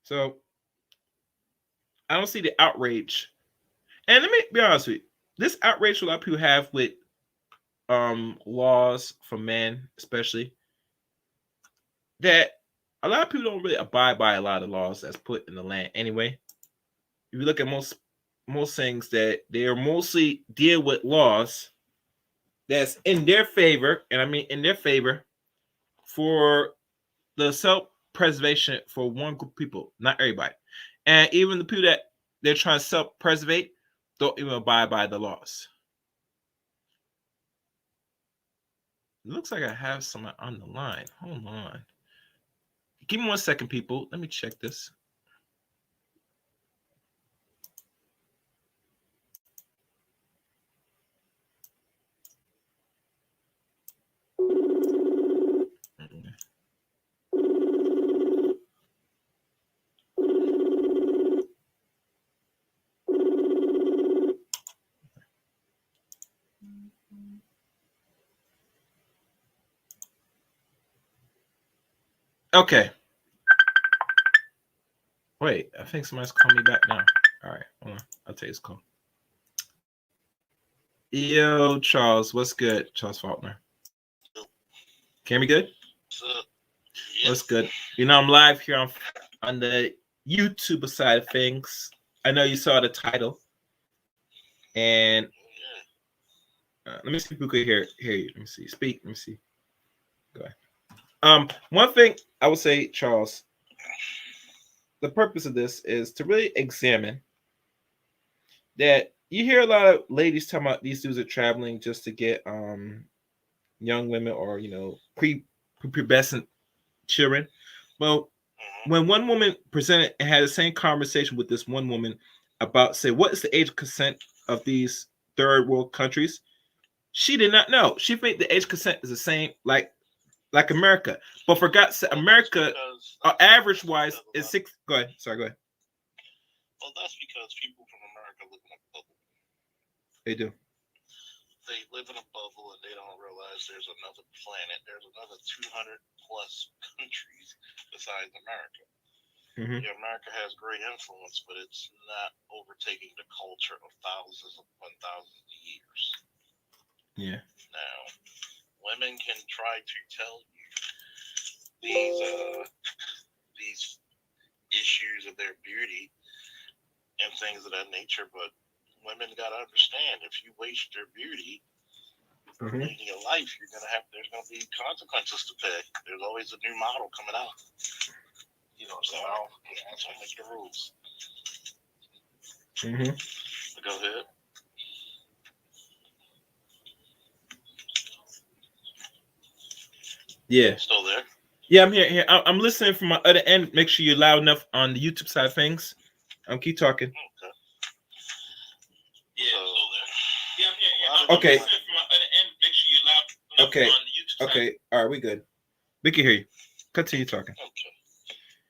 So I don't see the outrage. And let me be honest with you. This outrage a lot of people have with laws for men, especially, that a lot of people don't really abide by a lot of laws that's put in the land anyway. If you look at most things, that they are mostly deal with laws that's in their favor, and I mean in their favor, for the self-preservation for one group of people, not everybody. And even the people that they're trying to self-preserve don't even abide by the laws. It looks like I have someone on the line. Hold on. Give me 1 second, people. Let me check this. Okay. Wait, I think somebody's calling me back now. All right, hold on. I'll take this call. Yo, Charles, what's good? Charles Faulkner. Can we good? What's good? You know, I'm live here on the YouTube side of things. I know you saw the title, and let me see if we could hear you. Let me see. Speak. Let me see. Go ahead. One thing I would say, Charles, the purpose of this is to really examine that. You hear a lot of ladies talking about these dudes are traveling just to get young women or prepubescent children. Well, when one woman presented and had the same conversation with this one woman about, say, what is the age of consent of these third world countries, she did not know. She think the age of consent is the same like America, but forgot America average wise is 6. Go ahead. Sorry, go ahead. Well, that's because people from America live in a bubble. They do. They live in a bubble and they don't realize there's another planet. There's another 200 plus countries besides America. Mm-hmm. Yeah, America has great influence, but it's not overtaking the culture of thousands upon thousands of years. Yeah. Now, women can try to tell you these issues of their beauty and things of that nature, but women gotta understand, if you waste your beauty in your life, there's gonna be consequences to pay. There's always a new model coming out. You know what I'm saying? I'll make the rules. Go ahead. Yeah. Still there? Yeah, I'm here. I'm listening from my other end. Make sure you're loud enough on the YouTube side of things. Keep talking. Okay. Okay. Okay. Okay. All right, we good. We can hear you. Continue talking. Okay.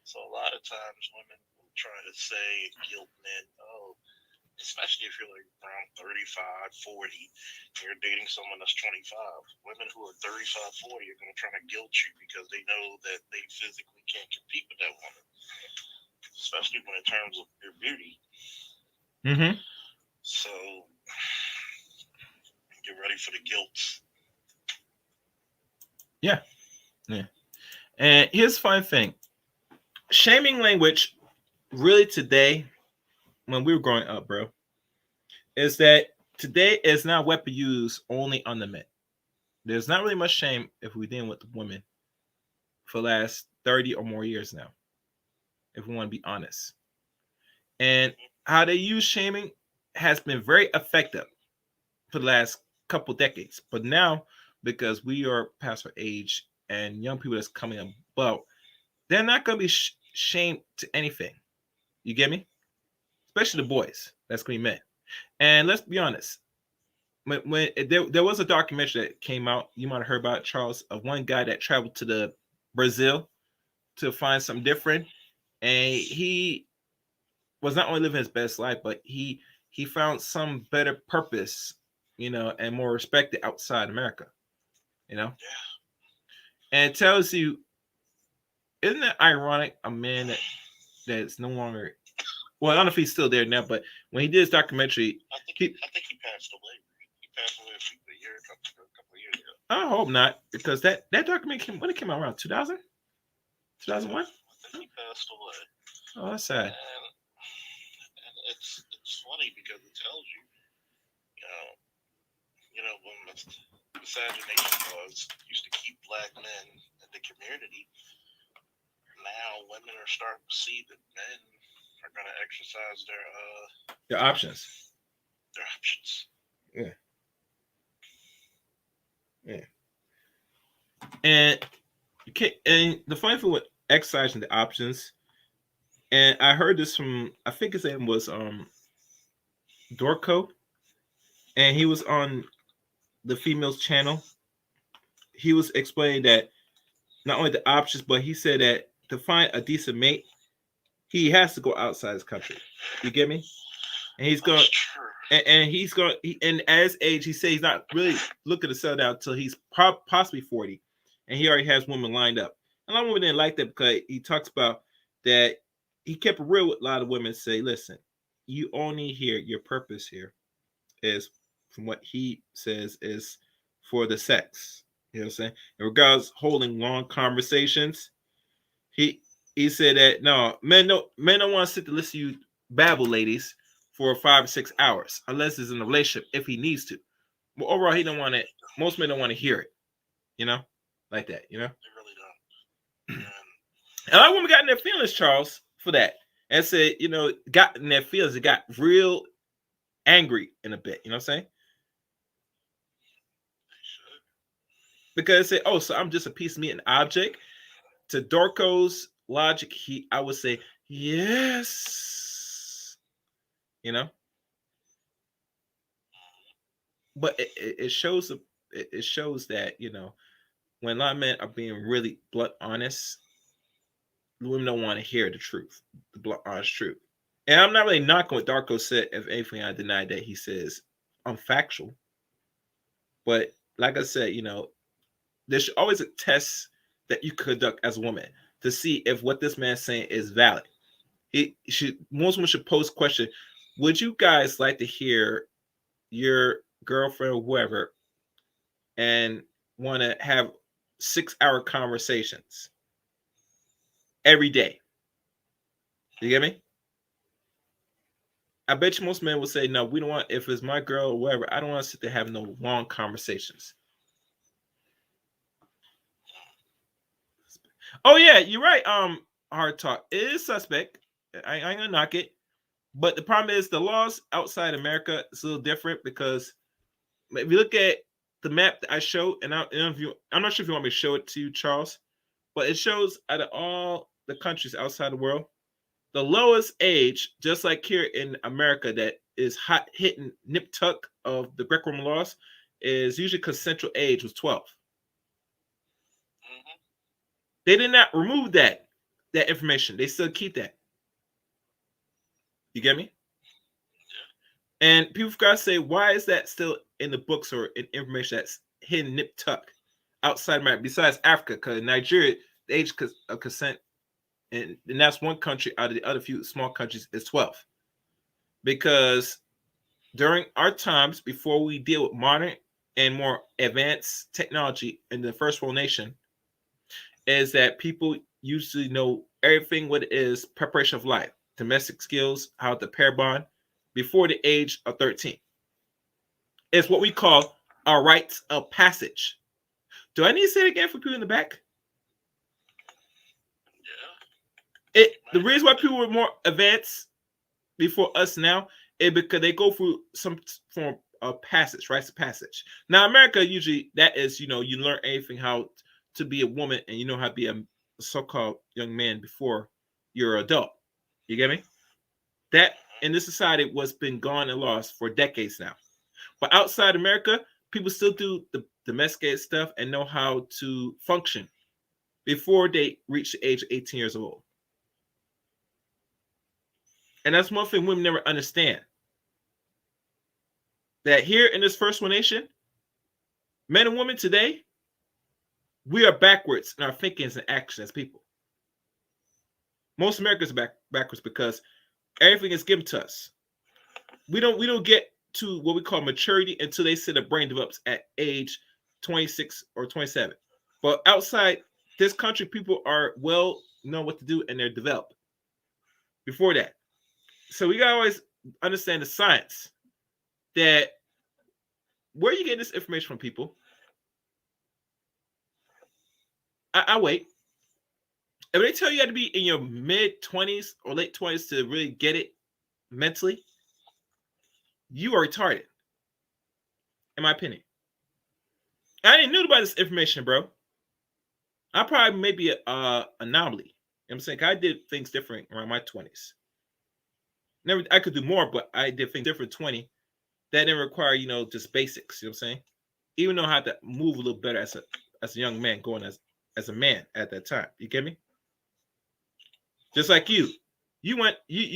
So a lot of times women will try to say and guilt men, especially if you're like around 35, 40, and you're dating someone that's 25. Women who are 35, 40 are going to try to guilt you because they know that they physically can't compete with that woman, especially when in terms of your beauty. So get ready for the guilt. Yeah. And here's the fun thing. Shaming language, really today, when we were growing up, bro, is that today is not a weapon used only on the men. There's not really much shame if we're dealing with the women for the last 30 or more years now, if we want to be honest. And how they use shaming has been very effective for the last couple decades. But now, because we are past our age and young people that's coming above, they're not going to be shamed to anything. You get me? Especially the boys. That's going to be men. And let's be honest. When there was a documentary that came out, you might have heard about it, Charles, of one guy that traveled to the Brazil to find something different, and he was not only living his best life, but he found some better purpose, and more respected outside America, and it tells you, isn't it ironic, a man that's no longer, well, I don't know if he's still there now, but when he did his documentary, I think he passed away. He passed away a couple of years ago. I hope not, because that documentary when it came out around 2000, 2001. I think he passed away. Oh, that's sad. And it's funny because it tells you, when the miscegenation laws used to keep black men in the community, now women are starting to see that men are going to exercise their options. Their options. Yeah. And the funny thing with exercising the options, and I heard this from, I think his name was Dorco, and he was on the female's channel. He was explaining that not only the options, but he said that to find a decent mate, he has to go outside his country. You get me? And he's going, and he's going, and at his age, he said he's not really looking to settle down until he's possibly 40, and he already has women lined up. And a lot of women didn't like that because he talks about that he kept it real with a lot of women. Say, listen, you only here, your purpose here is from what he says, is for the sex. You know what I'm saying? In regards holding long conversations, he he said that no, men don't want to sit to listen to you babble, ladies, for 5 or 6 hours unless it's in a relationship if he needs to. But overall, he don't want it. Most men don't want to hear it. You know, like that. You know. They really don't. And a lot of women got in their feelings, Charles, for that, and said, got in their feelings. It got real angry in a bit. You know what I'm saying? Because they say, oh, so I'm just a piece of meat, an object. To Dorco's logic, I would say, yes. You know? But it shows that, when a lot of men are being really blunt honest, the women don't want to hear the truth, the blunt honest truth. And I'm not really knocking what Darko said. If anything, I deny that he says unfactual. But like I said, there's always a test that you conduct as a woman to see if what this man's saying is valid. Most women should pose question: would you guys like to hear your girlfriend or whoever and want to have 6-hour conversations every day? You get me? I bet you most men will say, no, we don't want, if it's my girl or whatever, I don't want to sit there having no long conversations. Oh yeah, you're right. Hard talk. It is suspect. I ain't gonna knock it. But the problem is the laws outside America is a little different because if you look at the map that I showed, and I'm not sure if you want me to show it to you, Charles, but it shows out of all the countries outside the world, the lowest age, just like here in America, that is hot hitting nip tuck of the Greco-Roman laws, is usually consensual age was 12. Mm-hmm. They did not remove that information. They still keep that. You get me? Yeah. And people gotta say, why is that still in the books or in information that's hidden nip tuck outside America, besides Africa? Because Nigeria, the age of consent, and that's one country out of the other few small countries, is 12. Because during our times, before we deal with modern and more advanced technology in the first world nation, is that people usually know everything what it is, preparation of life, domestic skills, how to pair bond before the age of 13. It's what we call a rites of passage. Do I need to say it again for people in the back? Yeah. The reason why people were more advanced before us now is because they go through some form of passage, rites of passage. Now, America, usually that is, you learn anything how to be a woman and you know how to be a so-called young man before you're an adult. You get me? That in this society was been gone and lost for decades now. But outside America, people still do the domesticated stuff and know how to function before they reach the age of 18 years old. And that's one thing women never understand. That here in this first one nation, men and women today, we are backwards in our thinkings and actions as people. Most Americans are backwards because everything is given to us. We don't get to what we call maturity until they say the brain develops at age 26 or 27. But outside this country, people are know what to do and they're developed before that. So we gotta always understand the science that where you get this information from, people. I wait. If they tell you have to be in your mid-20s or late 20s to really get it mentally, you are retarded, in my opinion. I didn't know about this information, bro. I probably may be an anomaly. You know what I'm saying? I did things different around my 20s. Never, I could do more, but I did things different 20 that didn't require, just basics. You know what I'm saying? Even know how to move a little better as a young man, going as a man at that time. You get me? Just like you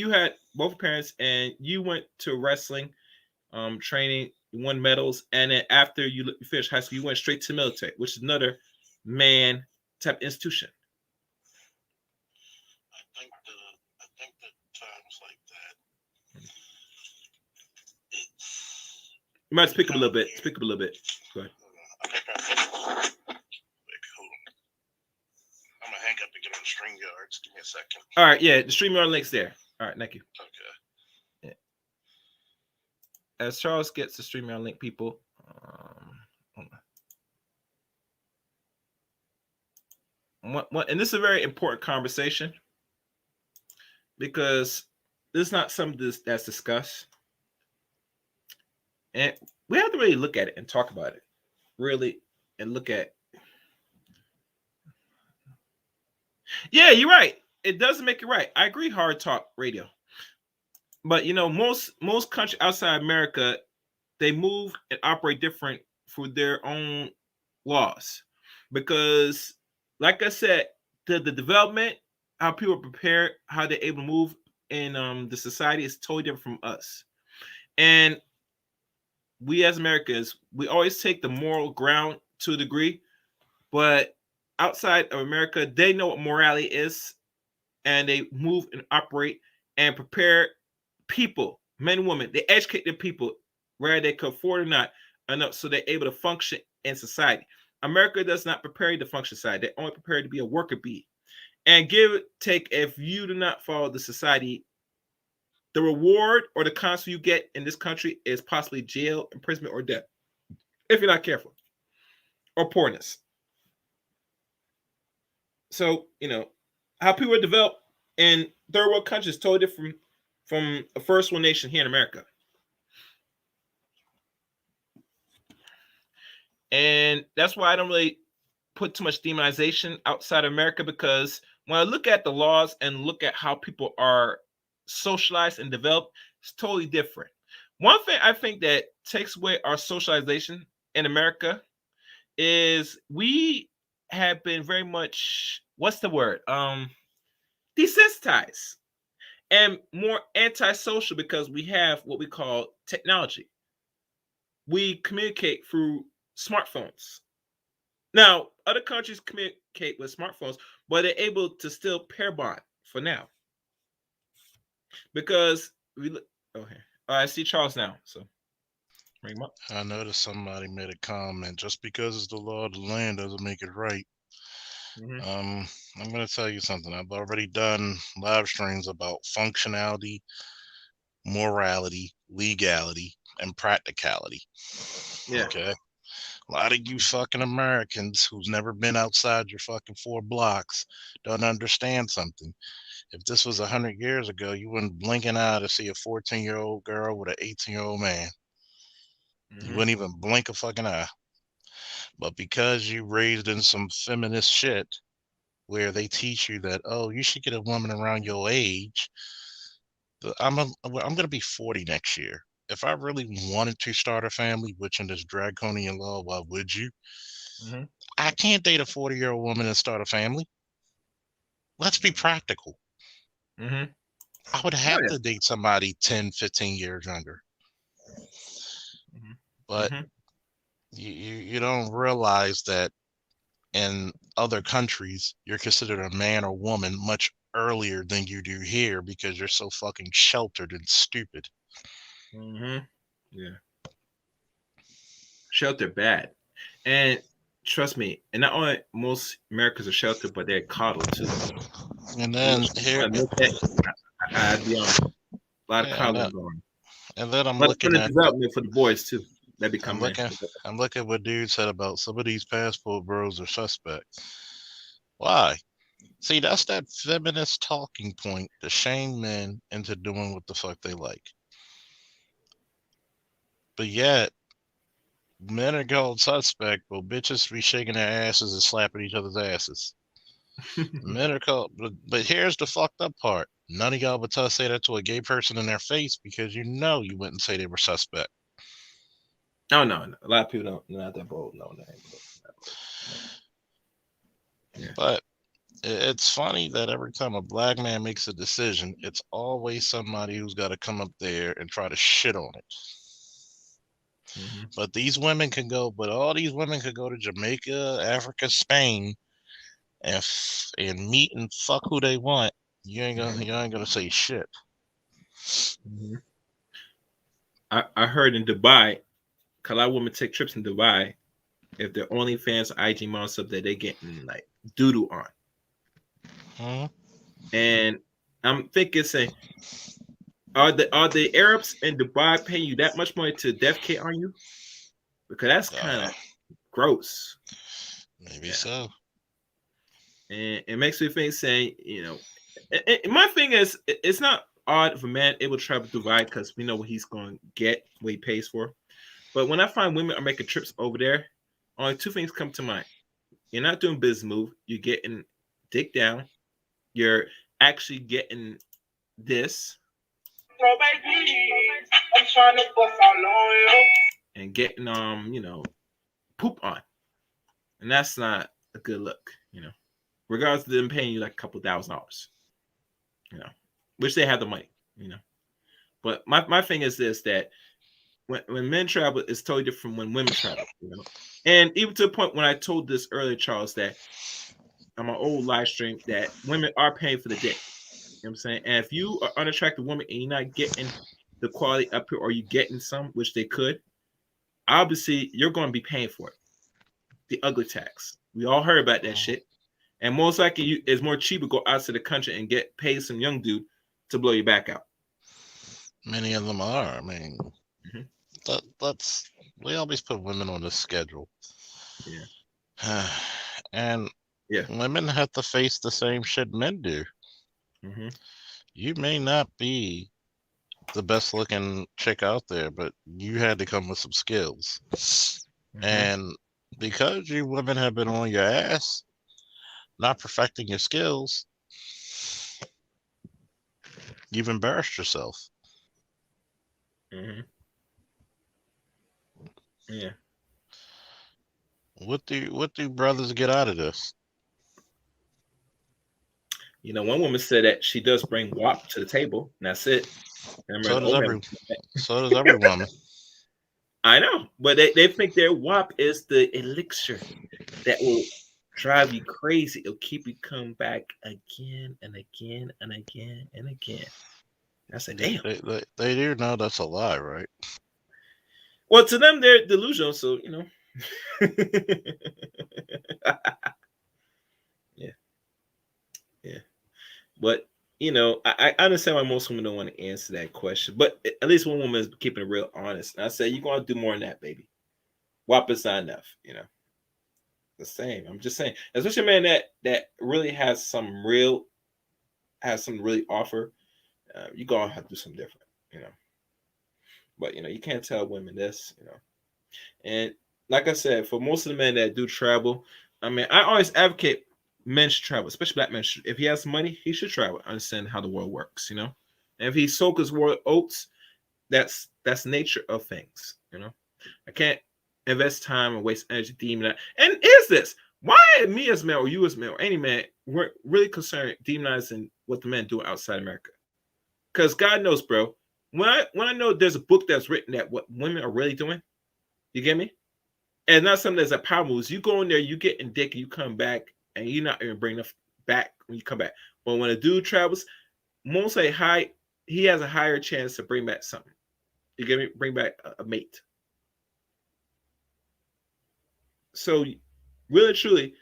had both parents and you went to wrestling training, you won medals, and then after you finished high school, you went straight to the military, which is another man type institution. I think that times like that, You might speak up a little bit. Speak up a little bit. Go ahead. I'm gonna hang up and get on StreamYard. Give me a second. All right, yeah, the StreamYard link's there. All right, thank you. Okay. Yeah. As Charles gets the StreamYard link, people. And this is a very important conversation because this is not something that's discussed, and we have to really look at it and talk about it, really, and look at. Yeah, you're right. It doesn't make it right. I agree. Hard talk radio, but most countries outside America, they move and operate different for their own laws, because, like I said, the development, how people are prepared, how they're able to move in the society is totally different from us. And we as Americans, we always take the moral ground to a degree, but outside of America, they know what morality is, and they move and operate and prepare people, men and women. They educate their people, whether they can afford or not, enough so they're able to function in society. America does not prepare you to function in society. They only prepare you to be a worker bee. And give it take, if you do not follow the society, the reward or the consequence you get in this country is possibly jail, imprisonment, or death if you're not careful, or poorness. So how people are developed in third world countries is totally different from a first world nation here in America. And that's why I don't really put too much demonization outside of America, because when I look at the laws and look at how people are socialized and developed, it's totally different. One thing I think that takes away our socialization in America is we have been very much, what's the word? Desensitized and more antisocial because we have what we call technology. We communicate through smartphones. Now, other countries communicate with smartphones, but they're able to still pair bond for now. Because okay. I see Charles now, so bring him up. I noticed somebody made a comment. Just because it's the law of the land doesn't make it right. Mm-hmm. I'm going to tell you something. I've already done live streams about functionality, morality, legality, and practicality. Yeah. Okay. A lot of you fucking Americans who's never been outside your fucking 4 blocks don't understand something. If this was 100 years ago, you wouldn't blink an eye to see a 14-year-old girl with an 18-year-old man. You wouldn't even blink a fucking eye. But because you raised in some feminist shit where they teach you that, oh, you should get a woman around your age. I'm gonna be 40 next year. If I really wanted to start a family, which in this draconian law, why would you? Mm-hmm. I can't date a 40-year-old woman and start a family. Let's be practical. Mm-hmm. I would have to date somebody 10, 15 years younger. Mm-hmm. But Mm-hmm. you don't realize that in other countries, you're considered a man or woman much earlier than you do here because you're so fucking sheltered and stupid. Mm-hmm. Yeah. Shelter bad. And trust me, and not only most Americans are sheltered, but they're coddled too. And then here, I'd be honest, a lot of yeah, coddling going. and then I'm But looking the at, development for the boys too. That become I'm looking at what dude said about some of these passport bros are suspects. Why? See, that's that feminist talking point to shame men into doing what the fuck they like. But yet, men are called suspect, but bitches be shaking their asses and slapping each other's asses. Men are called, but here's the fucked up part. None of y'all but us say that to a gay person in their face because you know you wouldn't say they were suspect. Oh no. A lot of people don't not that bold. No, they ain't bold. Yeah. But it's funny that every time a black man makes a decision, it's always somebody who's got to come up there and try to shit on it. Mm-hmm. But all these women could go to Jamaica, Africa, Spain, and meet and fuck who they want. You ain't gonna say shit. Mm-hmm. I heard in Dubai, 'Cause a lot of women take trips in Dubai if they're OnlyFans or IG model stuff that they getting like doo-doo on. Huh? And I'm thinking, saying, are the Arabs in Dubai paying you that much money to defecate on you? Because that's kind of gross. Maybe so. And it makes me think, saying, my thing is, it's not odd if a man able to travel to Dubai because we know what he's going to get, what he pays for. But when I find women are making trips over there, only two things come to mind. You're not doing business move. You're getting dick down. You're actually getting this. And getting poop on. And that's not a good look, regardless of them paying you like a couple $1,000, which they have the money, But my thing is this, that when men travel, it's totally different when women travel, And even to the point when I told this earlier, Charles, that on my old live stream, that women are paying for the dick. You know what I'm saying? And if you are unattractive woman and you're not getting the quality up here, or you getting some, which they could, obviously you're going to be paying for it. The ugly tax. We all heard about that shit. And most likely it's more cheap to go out to the country and get paid some young dude to blow your back out. Many of them are. I mean, we always put women on the schedule. Yeah. And women have to face the same shit men do. Mm-hmm. You may not be the best looking chick out there, but you had to come with some skills. Mm-hmm. And because you women have been on your ass, not perfecting your skills, you've embarrassed yourself. Mm-hmm. Yeah. What do brothers get out of this? One woman said that she does bring WAP to the table, and that's it. So does every woman. I know, but they think their WAP is the elixir that will drive you crazy. It'll keep you coming back again and again and again and again. I said, damn. They do know that's a lie, right? Well, to them, they're delusional, so, Yeah. But, I understand why most women don't want to answer that question. But at least one woman is keeping it real honest. And I say, you're going to do more than that, baby. WAP is not enough, The same. I'm just saying. Especially a man that really has some really offer. You're going to have to do something different, But, you can't tell women this, And like I said, for most of the men that do travel, I mean, I always advocate men should travel, especially black men. If he has money, he should travel, understand how the world works, And if he soaks his world oats, that's nature of things, I can't invest time and waste energy demoning. And is this why me as male or you as male or any man we're really concerned demonizing what the men do outside America? Because God knows, bro. When I know there's a book that's written that what women are really doing, you get me? And not something that's a power moves. You go in there, you get in dick, and you come back, and you're not even bringing enough back when you come back. But when a dude travels, most he has a higher chance to bring back something. You get me? Bring back a mate. So, really, truly,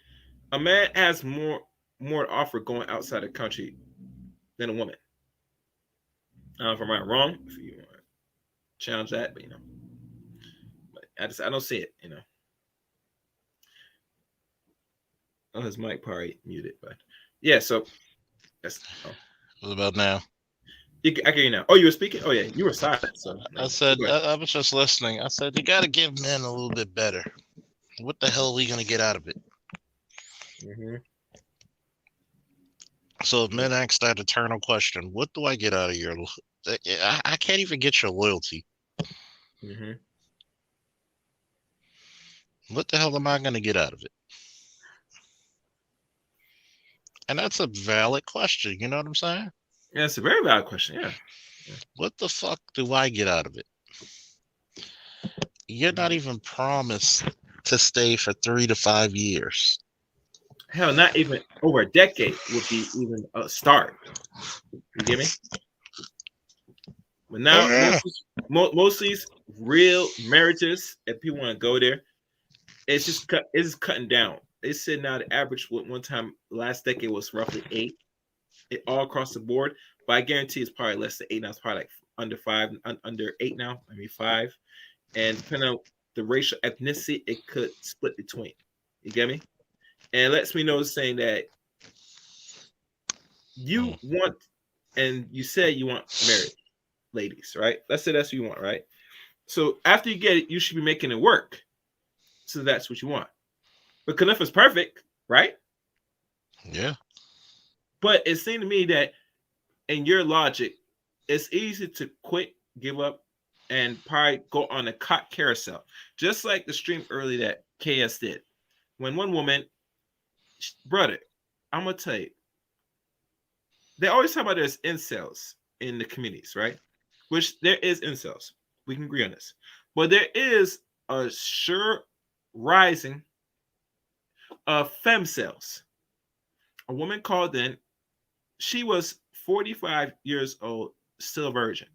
a man has more to offer going outside the country than a woman. I don't know if I'm right or wrong. If you want to challenge that, but but I don't see it. Oh, his mic probably muted, but yeah. So that's. What about now? I can hear you now. Oh, you were speaking. Oh yeah, you were silent. So I said I was just listening. I said you got to give men a little bit better. What the hell are we gonna get out of it? Mm-hmm. So if men ask that eternal question, what do I get out of your? I can't even get your loyalty. Mm-hmm. What the hell am I gonna get out of it? And that's a valid question. You know what I'm saying? Yeah, it's a very valid question. Yeah. What the fuck do I get out of it? You're not even promised to stay for 3 to 5 years. Hell, not even over a decade would be even a start. You get me? But now most of these real marriages, if people want to go there, it's just cutting down. They said now the average one time last decade was roughly 8, all across the board. But I guarantee it's probably less than 8 now. It's probably like under 5, under 8 now. I mean 5, and depending on the racial ethnicity, it could split between. You get me? And it lets me know saying that you want, and you say you want marriage, ladies, right? Let's say that's what you want, right? So after you get it, you should be making it work. So that's what you want. But Khalifa's perfect, right? Yeah. But it seemed to me that in your logic, it's easy to quit, give up, and probably go on a cot carousel. Just like the stream early that KS did. When one woman, brother, I'm gonna tell you, they always talk about there's incels in the communities, right? Which there is incels. We can agree on this. But there is a sure rising of femcells. A woman called in. She was 45 years old, still a virgin.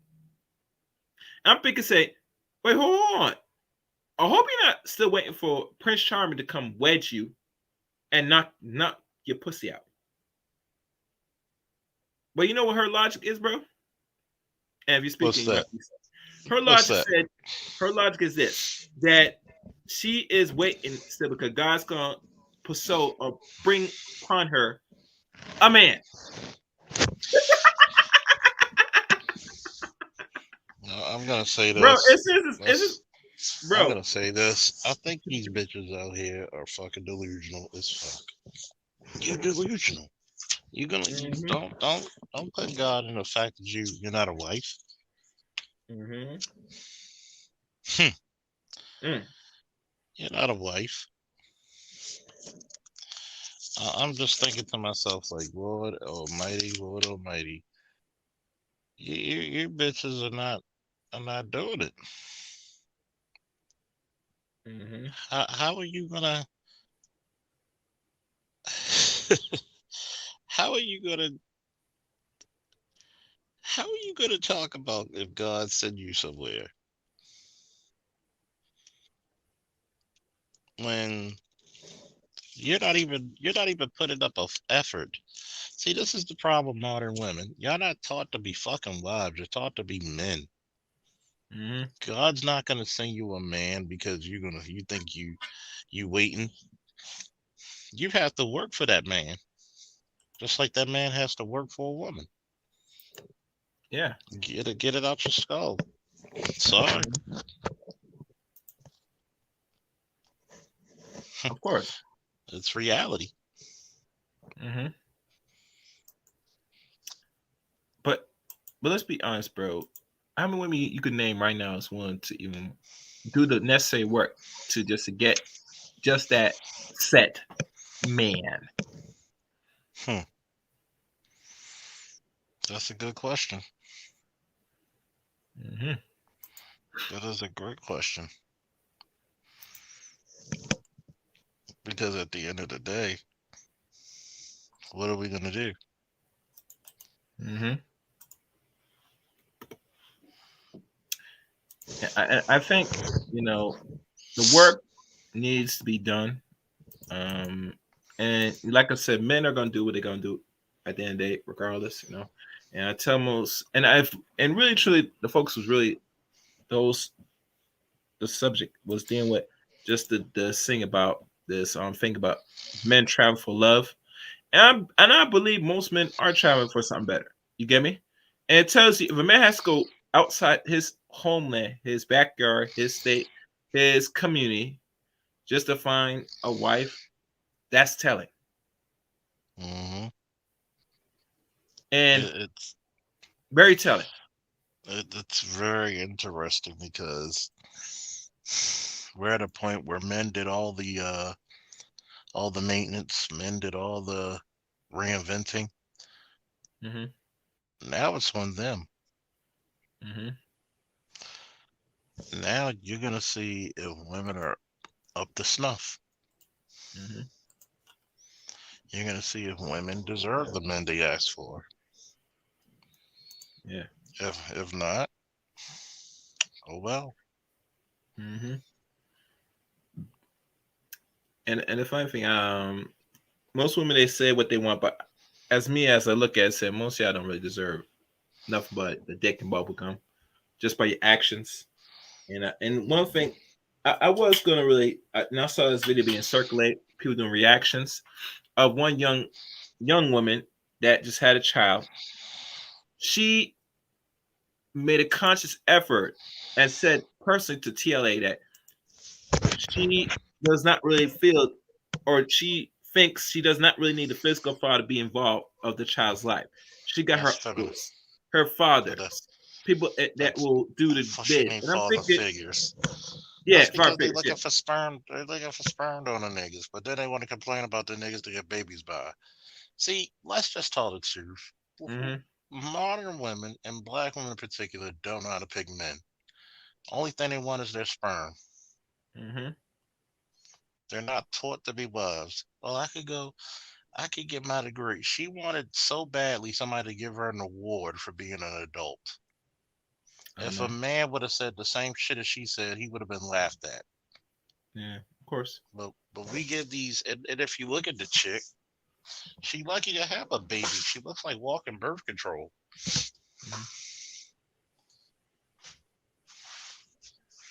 And I'm thinking, say, wait, hold on. I hope you're not still waiting for Prince Charming to come wedge you and knock your pussy out. But you know what her logic is, bro? And if you're speaking, What's that? her logic is this: that she is waiting still because God's gonna bestow or bring upon her a man. No, I'm gonna say Bro, this. bro. I'm gonna say this. I think these bitches out here are fucking delusional as fuck. You're delusional. You're gonna don't put God in the fact that you're not a wife. Mm-hmm. You're not a wife. I'm just thinking to myself like, Lord Almighty, you bitches are not doing it. Mm-hmm. How are you gonna? How are you gonna? How are you gonna talk about if God sent you somewhere when you're not even putting up a effort? See, this is the problem with modern women. Y'all not taught to be fucking wives. You're taught to be men. Mm-hmm. God's not gonna send you a man because you think you waiting. You have to work for that man, just like that man has to work for a woman. Yeah. Get it out your skull. Sorry. Of course. It's reality. Mm-hmm. But let's be honest, bro. How many women you could name right now is willing to even do the necessary work to get just that set man? That's a good question. Mm-hmm. That is a great question. Because at the end of the day, what are we gonna do? Mm-hmm. I think the work needs to be done. And like I said, men are gonna do what they're gonna do at the end of the day, regardless. And I tell most, and really truly, the focus was really those. The subject was dealing with just the thing about this thing about men travel for love, and I believe most men are traveling for something better. You get me? And it tells you if a man has to go outside his homeland, his backyard, his state, his community, just to find a wife, that's telling. Mm-hmm. And It's very telling. it's very interesting because we're at a point where men did all the maintenance, men did all the reinventing. Mm-hmm. Now it's on them. Mm-hmm. Now you're gonna see if women are up to snuff. Mm-hmm. You're gonna see if women deserve the men they ask for. Yeah. If not, oh well. Mm-hmm. And the funny thing, most women they say what they want, but as I look at it, I say most of y'all don't really deserve nothing but the dick and bubble gum just by your actions. And one thing, I was gonna and I saw this video being circulated, people doing reactions of one young woman that just had a child. She made a conscious effort and said personally to TLA that she does not really feel, or she thinks she does not really need the physical father to be involved of the child's life. She got That's her feminine. uncles, her But fathers, people that that's will do the she bid. need And I'm father thinking, figures. yeah, That's father because they figures, yeah. looking for sperm. They looking for sperm on the niggas, but then they want to complain about the niggas to get babies by. See, let's just tell the truth. Mm-hmm. Modern women, and black women in particular, don't know how to pick men. Only thing they want is their sperm. Mm-hmm. They're not taught to be wives. Well, I could get my degree. She wanted so badly somebody to give her an award for being an adult. I If a know. man would have said the same shit as she said, he would have been laughed at. Yeah, of course. But we give these, and if you look at the chick, she lucky to have a baby. She looks like walking birth control. Mhm.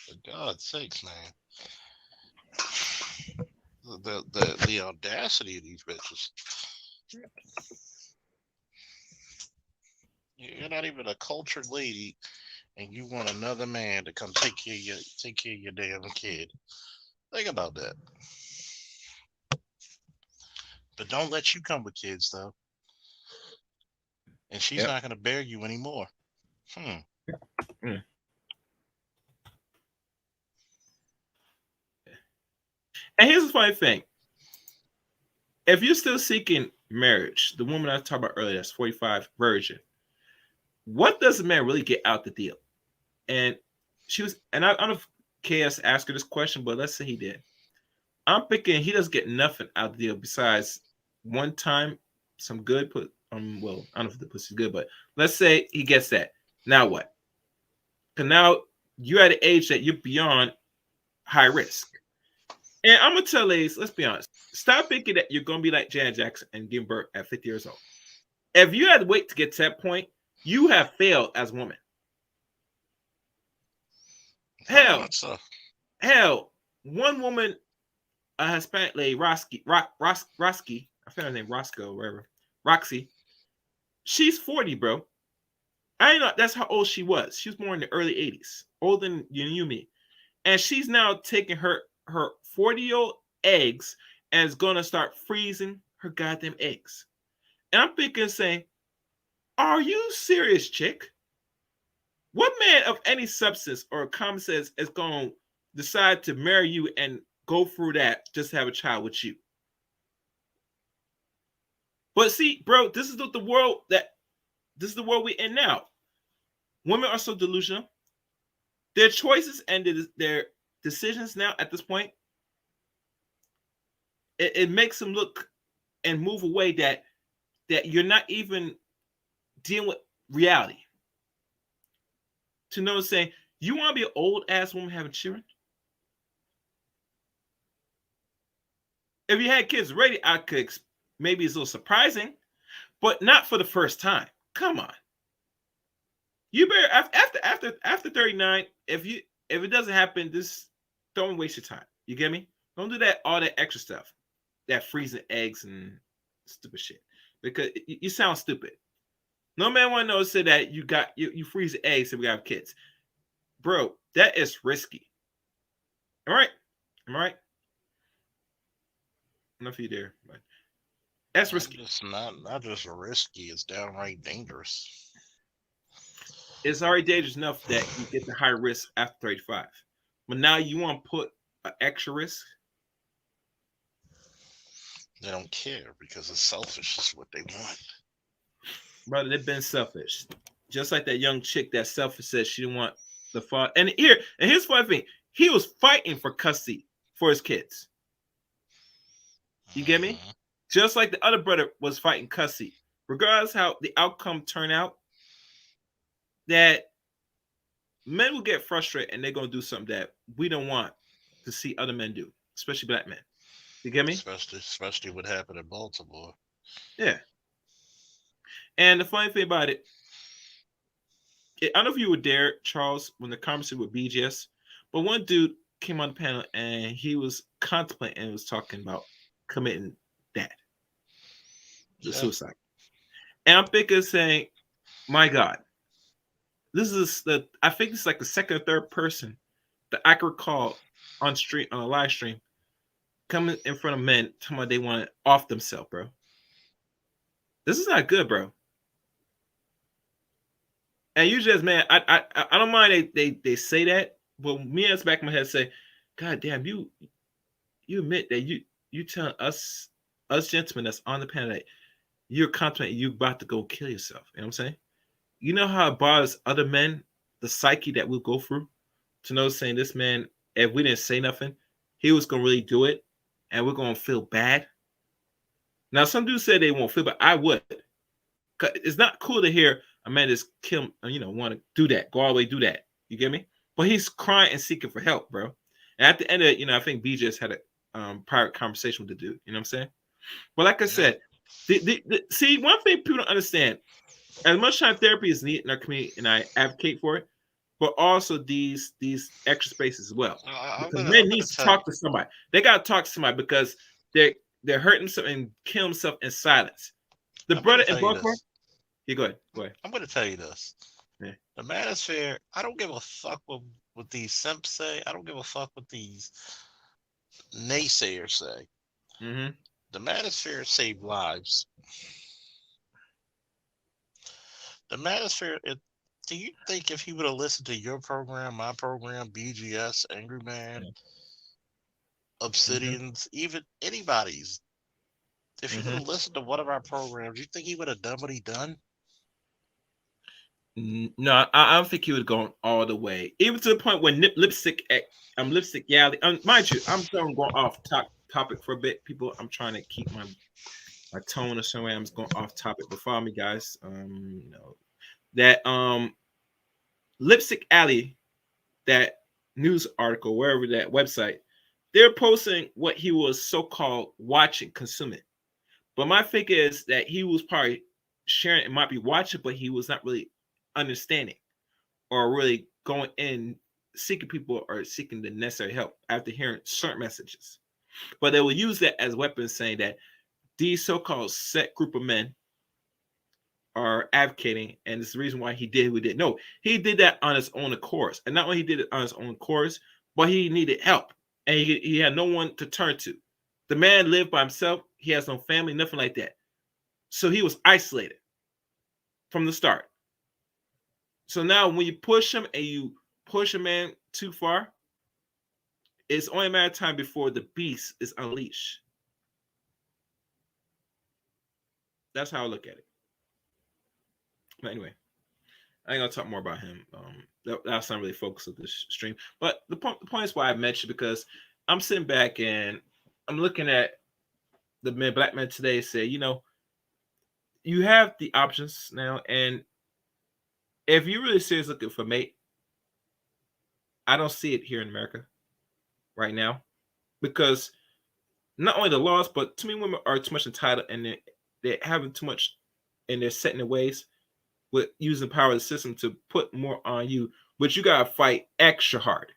For God's sakes, man. The audacity of these bitches. You're not even a cultured lady, and you want another man to come take care of your damn kid. Think about that. But don't let you come with kids though, and she's Yep. not gonna bear you anymore. Hmm. Mm. And here's the funny thing: if you're still seeking marriage, the woman I talked about earlier, that's 45, virgin. What does a man really get out the deal? And I don't know if KS asked her this question, but let's say he did. I'm thinking he doesn't get nothing out of the deal besides one time some good put well, I don't know if the pussy's good, but let's say he gets that. Now what? Because now you're at an age that you're beyond high risk. And I'm gonna tell ladies, let's be honest, stop thinking that you're gonna be like Janet Jackson and give birth at 50 years old. If you had to wait to get to that point, you have failed as a woman. Very Hell, much so. hell, one woman, a Hispanic lady, Roski, I found her name Roscoe, whatever, Roxy. She's 40, bro. I know that's how old she was. She was born in the early 80s, older than you me. And she's now taking her 40-year-old eggs and is gonna start freezing her goddamn eggs. And I'm thinking, saying, are you serious, chick? What man of any substance or common sense is going to decide to marry you and go through that just to have a child with you? But see, bro, this is the world we're in now. Women are so delusional. Their choices and their decisions now at this point, it makes them look and move away that you're not even dealing with reality. To know saying you want to be an old ass woman having children. If you had kids ready, I could maybe it's a little surprising, but not for the first time. Come on, you better after 39. If it doesn't happen, just don't waste your time. You get me? Don't do that all that extra stuff, that freezing eggs and stupid shit, because you sound stupid. No man want to know say that you freeze eggs and we have kids, bro. That is risky. All right, am I right? Enough of you there, but that's Not risky. just not just risky. It's downright dangerous. It's already dangerous enough that you get the high risk after 35. But now you want to put an extra risk? They don't care because it's selfish. Is what they want. Brother, they've been selfish. Just like that young chick that selfish said she didn't want the father. And here's the funny thing. He was fighting for custody for his kids. You get me? Mhm. Just like the other brother was fighting custody. Regardless how the outcome turned out, that men will get frustrated and they're gonna do something that we don't want to see other men do, especially black men. You get me? Especially what happened in Baltimore. Yeah. And the funny thing about it, I don't know if you were there, Charles, when the conversation with BGS, but one dude came on the panel and he was contemplating and was talking about committing that, the Yeah. suicide. And I'm thinking, saying, my God, this is the I think this is like the second or third person that I could recall on stream on a live stream coming in front of men talking about they want to off themselves, bro. This is not good, bro. And usually as man, I don't mind they say that, but me as back in my head say, God damn, you admit that you telling us gentlemen that's on the panel that you're contemplating you about to go kill yourself. You know what I'm saying? You know how it bothers other men, the psyche that we'll go through to know saying this man, if we didn't say nothing, he was gonna really do it, and we're gonna feel bad. Now some dudes say they won't feel, but I would. 'Cause it's not cool to hear a man just kill, want to do that, go all the way do that. You get me? But he's crying and seeking for help, bro. And at the end of it, I think BJ just had a private conversation with the dude. You know what I'm saying? But like I Yeah. said, see, one thing people don't understand, as much time therapy is needed in our community, and I advocate for it, but also these extra spaces as well. Because men I'm gonna needs to tell you. talk to somebody. They gotta talk to somebody because they're hurting something and kill himself in silence. The I'm gonna brother in tell you Baltimore, this. yeah, go ahead. Go ahead. I'm gonna tell you this. Yeah. The manosphere. I don't give a fuck what these simps say. I don't give a fuck what these naysayers say. Mm-hmm. The manosphere saved lives. The manosphere. Do you think if he would have listened to your program, my program, BGS, Angry Man, Yeah. Obsidians, even anybody's, if he would Mm-hmm. have listened to one of our programs, you think he would have done what he done? No, I don't think he would have gone all the way, even to the point where lipstick. Yeah, mind you, I'm going off topic for a bit. People, I'm trying to keep my tone or some way. I'm just going off topic. But follow me, guys. That Lipstick Alley, that news article, wherever that website, they're posting what he was so-called watching, consuming. But my think is that he was probably sharing it, might be watching, but he was not really understanding or really going in seeking people or seeking the necessary help after hearing certain messages. But they will use that as weapons, saying that these so-called set group of men are advocating, and it's the reason why he did what he did. No, he did that on his own accord, and not only he did it on his own accord, but he needed help, and he had no one to turn to. The man lived by himself. He has no family, nothing like that. So he was isolated from the start. So now when you push him and you push a man too far, it's only a matter of time before the beast is unleashed. That's how I look at it. But anyway, I ain't gonna talk more about him. That's not really focus of this stream. But the point is why I mentioned, because I'm sitting back and I'm looking at the black men today say, you have the options now, and if you really serious looking for mate, I don't see it here in America right now, because not only the laws, but too many women are too much entitled, and they're having too much, and they're setting their ways with using the power of the system to put more on you, but you gotta fight extra hard.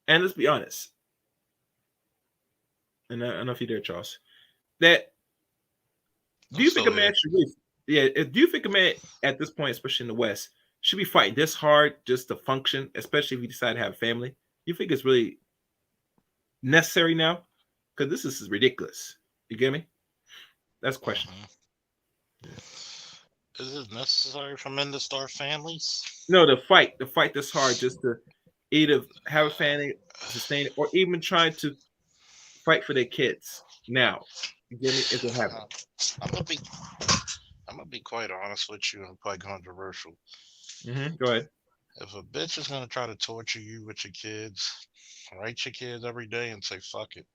And let's be honest, and I don't know if you're there, Charles. That do I'm you think still a man here. should really, yeah? Do you think a man at this point, especially in the West, should be fighting this hard just to function, especially if you decide to have a family? You think it's really necessary now? Because this is ridiculous. You get me? That's a question. Mhm. Yeah. Is it necessary for men to start families? No, the fight this hard just to either have a family, sustain it, or even trying to fight for their kids now. You get me? Is it happening? Uh, I'm gonna be I'm gonna be quite honest with you and quite controversial. Go ahead. If a bitch is gonna try to torture you with your kids, write your kids every day and say fuck it.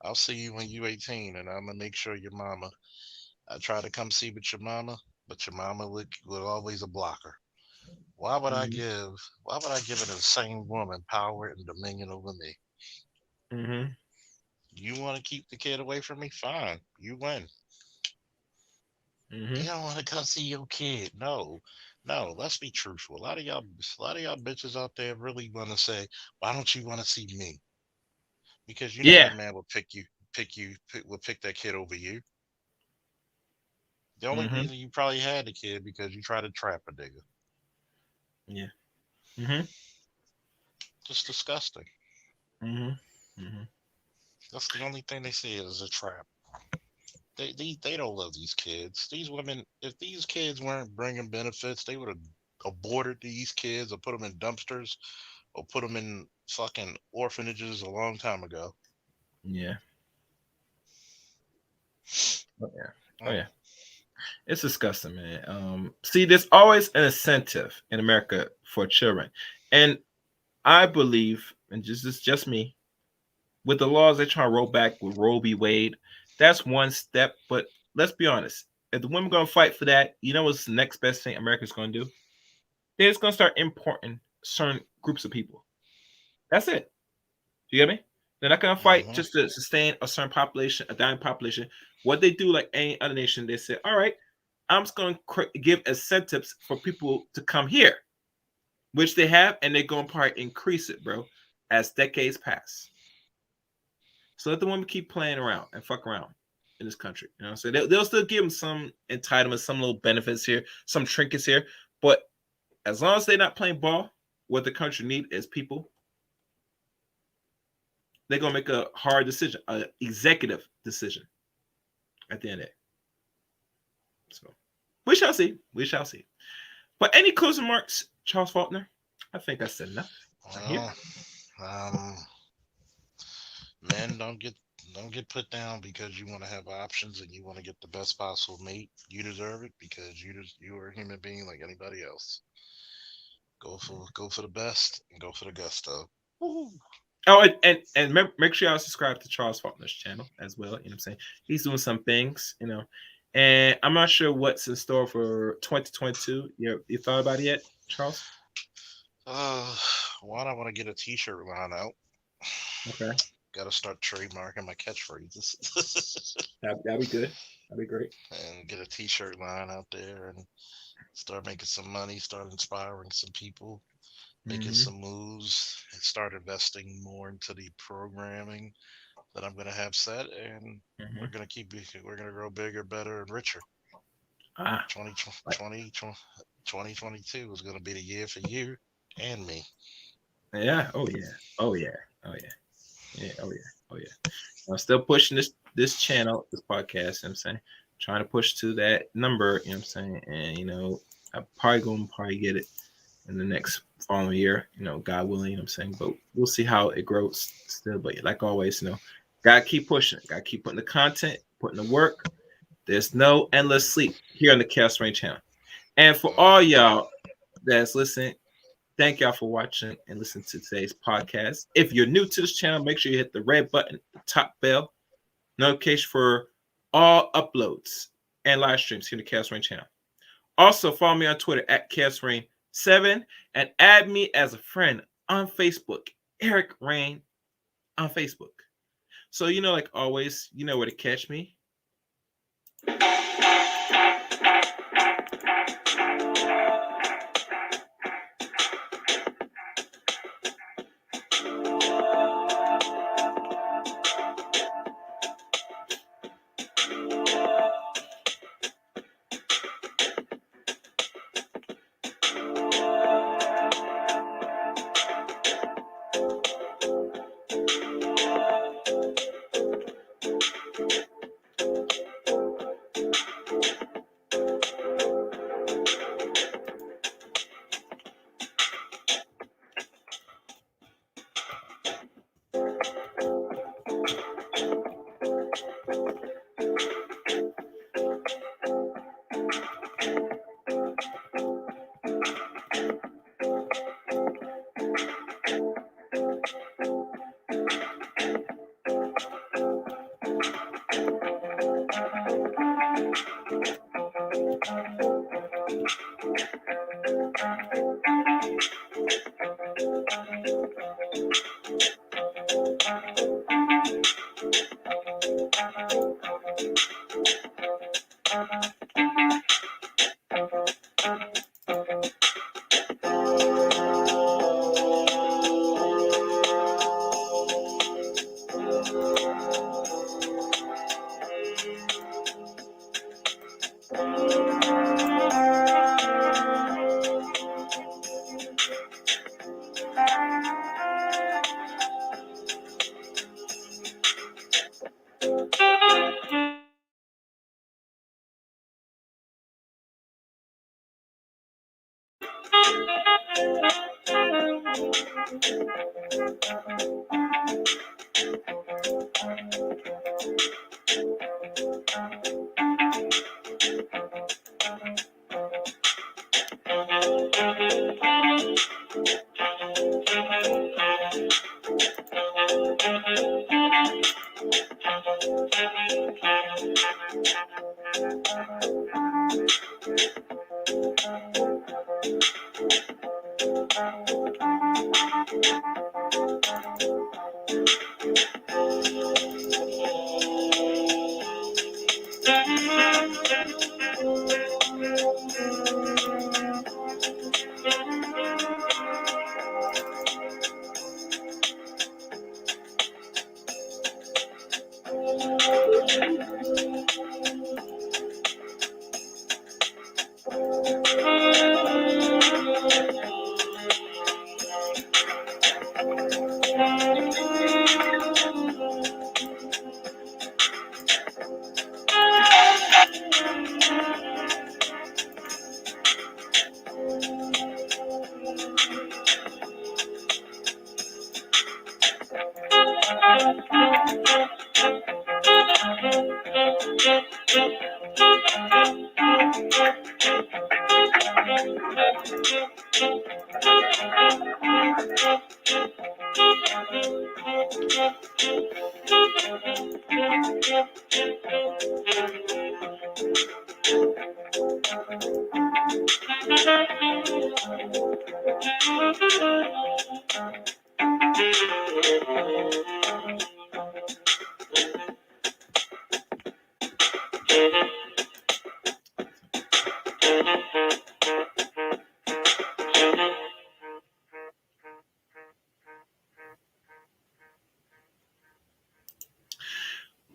I'll see you when you 18, and I'm gonna make sure your mama. I try to come see with your mama, but your mama will always a blocker. Why would I Mhm. give? Why would I give an insane woman power and dominion over me? Mhm. You want to keep the kid away from me? Fine, you win. You Mhm. don't want to come see your kid? No, no. Let's be truthful. A lot of y'all bitches out there really want to say, "Why don't you want to see me?" Because you know Yeah. that man will will pick that kid over you. The only Mhm. reason you probably had the kid because you tried to trap a nigga. Yeah. Mhm. Just disgusting. Mhm. Mhm. That's the only thing they see it as a trap. They don't love these kids. These women, if these kids weren't bringing benefits, they would have aborted these kids or put them in dumpsters or put them in fucking orphanages a long time ago. Yeah. Oh yeah. Oh Mm. yeah. It's disgusting, man. See, there's always an incentive in America for children, and I believe, and just me, with the laws they try to roll back with Roe v. Wade, that's one step. But let's be honest, if the women gonna fight for that, you know what's the next best thing America's gonna do? They're just gonna start importing certain groups of people. That's it. You get me? They're not gonna fight Hmm. just to sustain a certain population, a dying population. What they do, like any other nation, they say, "All right, I'm just gonna give incentives for people to come here," which they have, and they're gonna probably increase it, bro, as decades pass. So let the women keep playing around and fuck around in this country. You know, so they'll still give them some entitlements, some little benefits here, some trinkets here, but as long as they're not playing ball, what the country need is people. They're gonna make a hard decision, an executive decision at the end of it. So we shall see. We shall see. But any closing remarks, Charles Faulkner? I think I said enough right here. Well, um, men don't get put down because you want to have options and you want to get the best possible mate. You deserve it because you are a human being like anybody else. Go for the best and go for the gusto. Woo. Oh, and make sure y'all subscribe to Charles Faulkner's channel as well. You know what I'm saying? He's doing some things, you know. And I'm not sure what's in store for 2022. You thought about it yet, Charles? Uh, One, I want to get a T-shirt line out. Okay. Got to start trademarking my catchphrases That'd be good. That'd be great. and get a T-shirt line out there and start making some money, start inspiring some people, making Mm-hmm. some moves, and start investing more into the programming that I'm going to have set. And Mm-hmm. we're going to grow bigger, better, and richer. Ah, 20, like 2022 is going to be the year for you and me. yeah. Oh yeah. Oh yeah. Oh yeah. Yeah. Oh yeah. Oh yeah. I'm still pushing this channel, this podcast. You know what I'm saying, trying to push to that number. You know what I'm saying, and I'm probably gonna get it in the next following year. God willing. You know what I'm saying, but we'll see how it grows still. But like always, gotta keep pushing. Gotta keep putting the content, putting the work. There's no endless sleep here on the Chaos Rain channel. And for all y'all that's listening, thank y'all for watching and listening to today's podcast. If you're new to this channel, make sure you hit the red button, the top bell, notification for all uploads and live streams here on the Chaos Rain channel. Also, follow me on Twitter at Chaos Rain 7 and add me as a friend on Facebook, Eric Rain on Facebook. So, like always, you know where to catch me.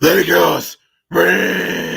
Let it go. Bring.